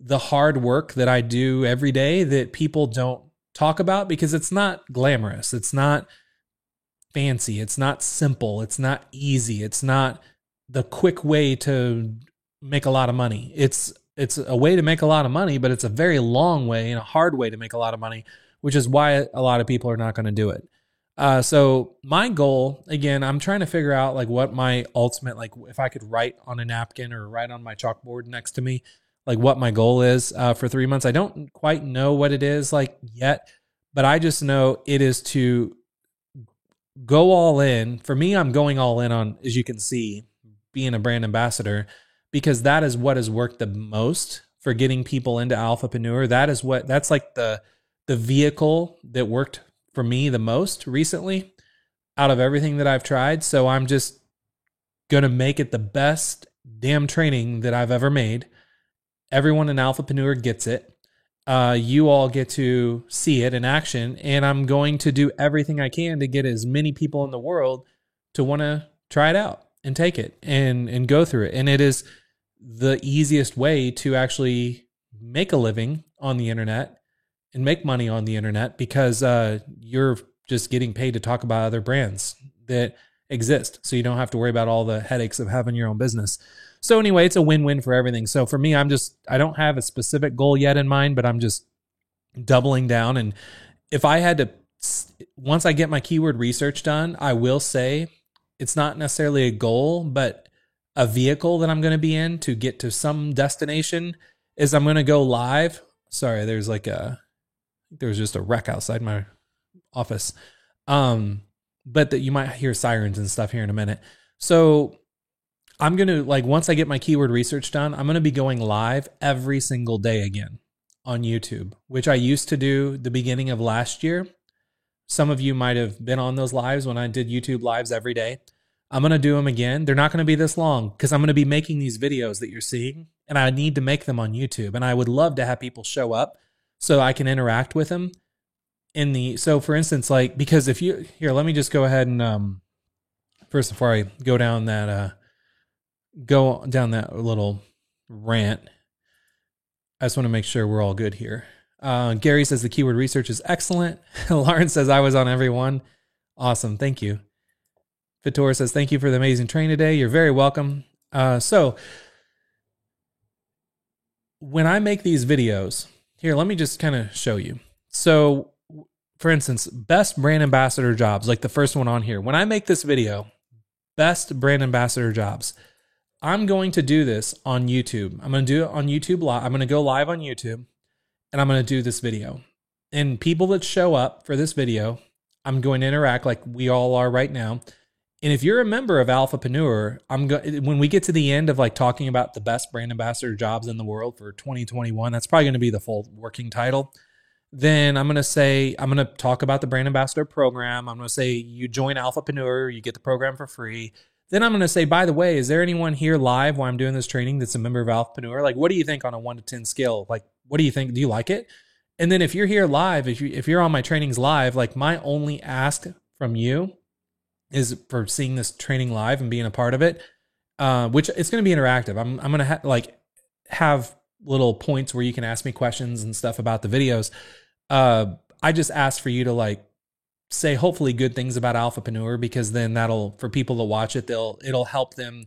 the hard work that I do every day that people don't talk about, because it's not glamorous. It's not fancy. It's not simple. It's not easy. It's not the quick way to make a lot of money. It's a way to make a lot of money, but it's a very long way and a hard way to make a lot of money, which is why a lot of people are not going to do it. So my goal, again, I'm trying to figure out like what my ultimate, like if I could write on a napkin or write on my chalkboard next to me, like what my goal is for 3 months. I don't quite know what it is like yet, but I just know it is to go all in. For me, I'm going all in on, as you can see, being a brand ambassador, because that is what has worked the most for getting people into Alphapreneur. That's like the vehicle that worked for me the most recently out of everything that I've tried. So I'm just going to make it the best damn training that I've ever made. Everyone in Alphapreneur gets it. You all get to see it in action, and I'm going to do everything I can to get as many people in the world to want to try it out and take it and go through it. And it is the easiest way to actually make a living on the internet and make money on the internet, because you're just getting paid to talk about other brands that exist. So you don't have to worry about all the headaches of having your own business. So anyway, it's a win-win for everything. So for me, I don't have a specific goal yet in mind, but I'm just doubling down. And if I had to, once I get my keyword research done, I will say it's not necessarily a goal, but a vehicle that I'm going to be in to get to some destination is I'm going to go live. Sorry, there's just a wreck outside my office. But that you might hear sirens and stuff here in a minute. So I'm going to, like, once I get my keyword research done, I'm going to be going live every single day again on YouTube, which I used to do the beginning of last year. Some of you might have been on those lives when I did YouTube lives every day. I'm going to do them again. They're not going to be this long because I'm going to be making these videos that you're seeing, and I need to make them on YouTube. And I would love to have people show up so I can interact with them so for instance, like, because if you, here, let me just go ahead and, first, before I go down that little rant, I just want to make sure we're all good here. Gary says the keyword research is excellent. Lauren says I was on every one. Awesome. Thank you. Vitor says, thank you for the amazing training today. You're very welcome. So when I make these videos, here, let me just kind of show you. So for instance, best brand ambassador jobs, like the first one on here. When I make this video, best brand ambassador jobs, I'm going to do this on YouTube. I'm going to do it on YouTube live. I'm going to go live on YouTube and I'm going to do this video. And people that show up for this video, I'm going to interact like we all are right now. And if you're a member of Alphapreneur, when we get to the end of like talking about the best brand ambassador jobs in the world for 2021, that's probably going to be the full working title. Then I'm going to talk about the brand ambassador program. I'm going to say you join Alphapreneur, you get the program for free. Then I'm going to say, by the way, is there anyone here live while I'm doing this training that's a member of Alphapreneur? Like, what do you think on a 1 to 10 scale? Like, what do you think? Do you like it? And then if you're here live, if you're on my trainings live, like my only ask from you is for seeing this training live and being a part of it, which it's going to be interactive. I'm going to have little points where you can ask me questions and stuff about the videos. I just ask for you to like say hopefully good things about Alphapreneur, because then for people to watch it, it'll help them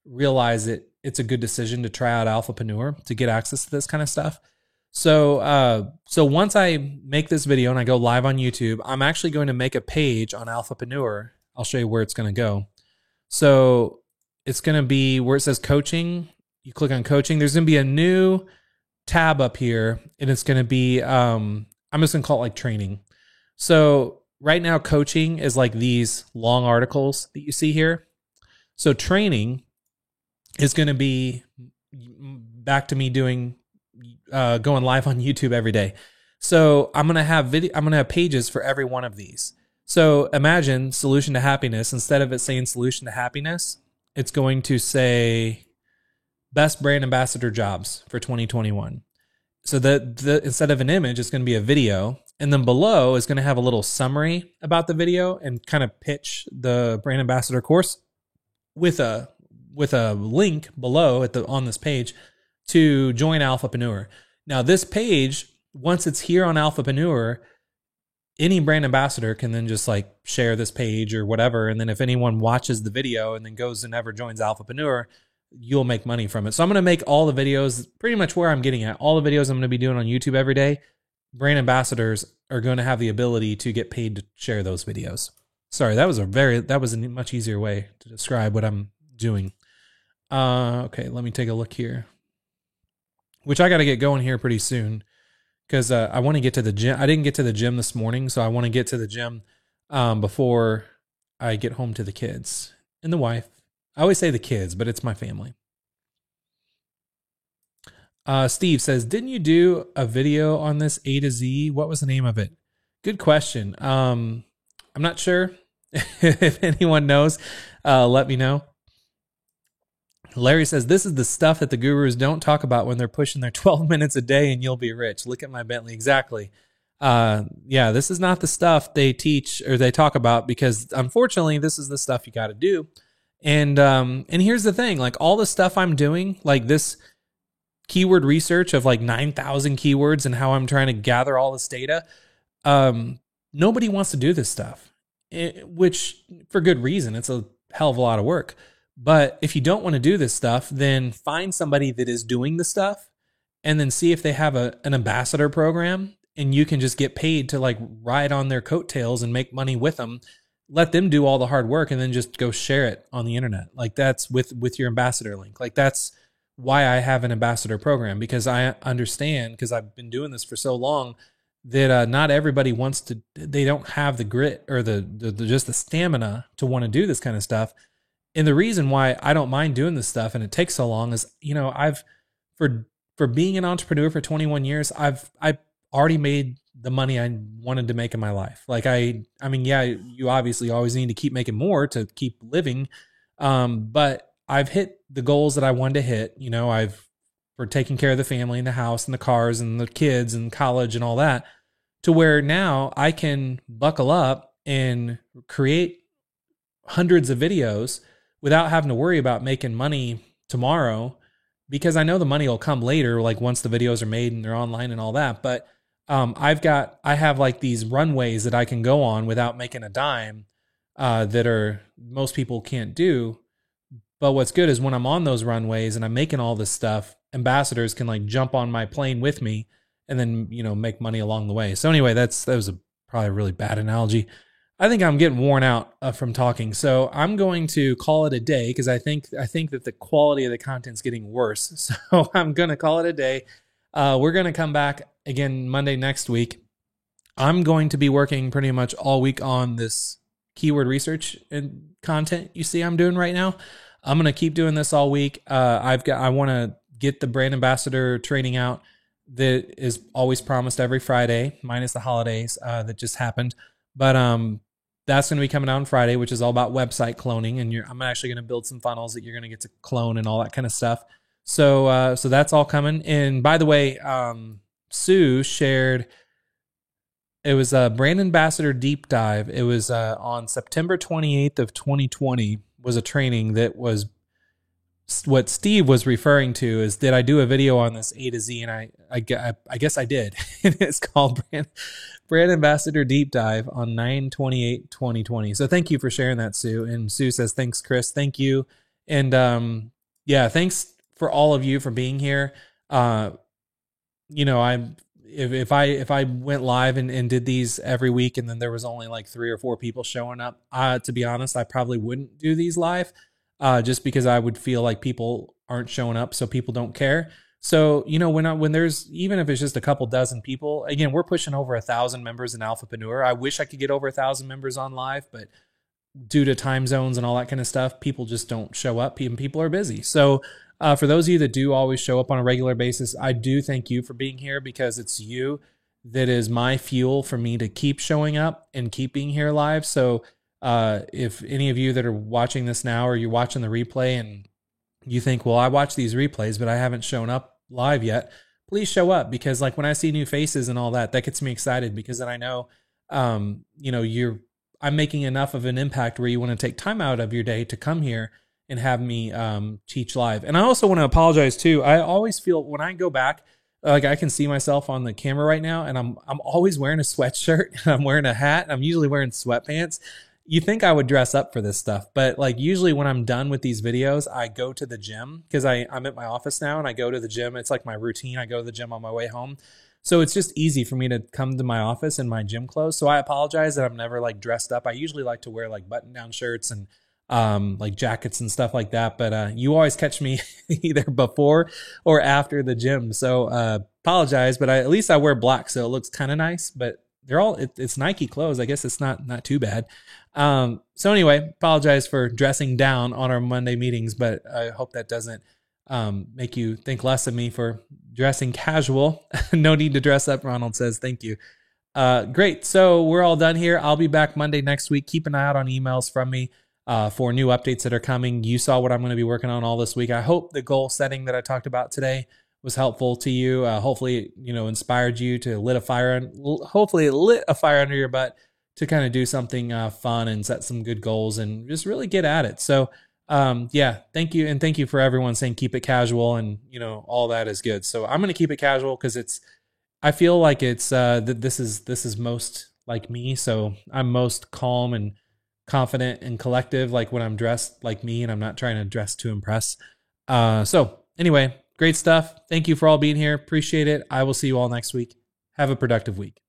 realize it's a good decision to try out Alphapreneur to get access to this kind of stuff. So once I make this video and I go live on YouTube, I'm actually going to make a page on Alphapreneur. I'll show you where it's going to go. So it's going to be where it says coaching. You click on coaching. There's going to be a new tab up here, and it's going to be, I'm just going to call it like training. So right now, coaching is like these long articles that you see here. So training is going to be back to me going live on YouTube every day. So I'm going to have pages for every one of these. So imagine solution to happiness. Instead of it saying solution to happiness, it's going to say best brand ambassador jobs for 2021. So instead of an image, it's going to be a video. And then below is going to have a little summary about the video and kind of pitch the brand ambassador course with a link below on this page to join Alphapreneur. Now this page, once it's here on Alphapreneur, any brand ambassador can then just like share this page or whatever. And then if anyone watches the video and then goes and never joins Alphapreneur, you'll make money from it. So I'm going to make all the videos pretty much where I'm getting at. All the videos I'm going to be doing on YouTube every day, brand ambassadors are going to have the ability to get paid to share those videos. Sorry, that was a much easier way to describe what I'm doing. Okay, let me take a look here. Which I got to get going here pretty soon because I want to get to the gym. I didn't get to the gym this morning, so I want to get to the gym before I get home to the kids and the wife. I always say the kids, but it's my family. Steve says, didn't you do a video on this A to Z? What was the name of it? Good question. I'm not sure. If anyone knows, let me know. Larry says, this is the stuff that the gurus don't talk about when they're pushing their 12 minutes a day and you'll be rich. Look at my Bentley. Exactly. Yeah, this is not the stuff they teach or they talk about, because unfortunately, this is the stuff you got to do. And here's the thing, like all the stuff I'm doing, like this keyword research of like 9,000 keywords and how I'm trying to gather all this data. Nobody wants to do this stuff, which for good reason. It's a hell of a lot of work. But if you don't want to do this stuff, then find somebody that is doing the stuff and then see if they have an ambassador program and you can just get paid to like ride on their coattails and make money with them. Let them do all the hard work and then just go share it on the internet. Like that's with your ambassador link. Like that's why I have an ambassador program, because I understand, because I've been doing this for so long, that not everybody wants to, they don't have the grit or the just the stamina to want to do this kind of stuff. And the reason why I don't mind doing this stuff and it takes so long is, for being an entrepreneur for 21 years, I've already made the money I wanted to make in my life. Like I mean, yeah, you obviously always need to keep making more to keep living. But I've hit the goals that I wanted to hit. For taking care of the family and the house and the cars and the kids and college and all that, to where now I can buckle up and create hundreds of videos without having to worry about making money tomorrow, because I know the money will come later, like once the videos are made and they're online and all that. But I have like these runways that I can go on without making a dime, that most people can't do. But what's good is when I'm on those runways and I'm making all this stuff, ambassadors can like jump on my plane with me and then, make money along the way. So anyway, that was probably a really bad analogy. I think I'm getting worn out from talking. So I'm going to call it a day, because I think that the quality of the content's getting worse. So I'm going to call it a day. We're going to come back again Monday next week. I'm going to be working pretty much all week on this keyword research and content you see I'm doing right now. I'm going to keep doing this all week. I want to get the brand ambassador training out that is always promised every Friday, minus the holidays that just happened. But that's going to be coming out on Friday, which is all about website cloning. And I'm actually going to build some funnels that you're going to get to clone and all that kind of stuff. So that's all coming. And by the way, Sue shared, it was a brand ambassador deep dive. It was on September 28th of 2020 was a training that was what Steve was referring to is, did I do a video on this A to Z? And I guess I did. And it's called Brand Ambassador Deep Dive on 9/28/2020. So thank you for sharing that, Sue. And Sue says, thanks, Chris. Thank you. And yeah, thanks for all of you for being here. If I went live and did these every week and then there was only like 3 or 4 people showing up, to be honest, I probably wouldn't do these live. Just because I would feel like people aren't showing up, so people don't care. So, when there's, even if it's just a couple dozen people, again, we're pushing over 1,000 members in Alphapreneur. I wish I could get over 1,000 members on live, but due to time zones and all that kind of stuff, people just don't show up. People are busy. So for those of you that do always show up on a regular basis, I do thank you for being here, because it's you that is my fuel for me to keep showing up and keep being here live. So if any of you that are watching this now, or you're watching the replay and you think, well, I watch these replays, but I haven't shown up live yet, please show up, because like when I see new faces and all that, that gets me excited, because then I know, I'm making enough of an impact where you want to take time out of your day to come here and have me teach live. And I also want to apologize too. I always feel when I go back, like I can see myself on the camera right now, and I'm always wearing a sweatshirt. I'm wearing a hat. I'm usually wearing sweatpants. You think I would dress up for this stuff, but like usually when I'm done with these videos, I go to the gym, because I'm at my office now and I go to the gym. It's like my routine. I go to the gym on my way home. So it's just easy for me to come to my office in my gym clothes. So I apologize that I'm never like dressed up. I usually like to wear like button down shirts and like jackets and stuff like that. But you always catch me either before or after the gym. So apologize, but at least I wear black, so it looks kind of nice. But it's Nike clothes. I guess it's not too bad. So anyway, apologize for dressing down on our Monday meetings, but I hope that doesn't make you think less of me for dressing casual. No need to dress up, Ronald says. Thank you. Great. So we're all done here. I'll be back Monday next week. Keep an eye out on emails from me for new updates that are coming. You saw what I'm going to be working on all this week. I hope the goal setting that I talked about today was helpful to you. Hopefully, inspired you to lit a fire under your butt to kind of do something fun and set some good goals and just really get at it. So, yeah, thank you. And thank you for everyone saying, keep it casual, and, all that is good. So I'm going to keep it casual, because I feel like it's, this is most like me. So I'm most calm and confident and collective, like when I'm dressed like me and I'm not trying to dress to impress. So anyway, great stuff. Thank you for all being here. Appreciate it. I will see you all next week. Have a productive week.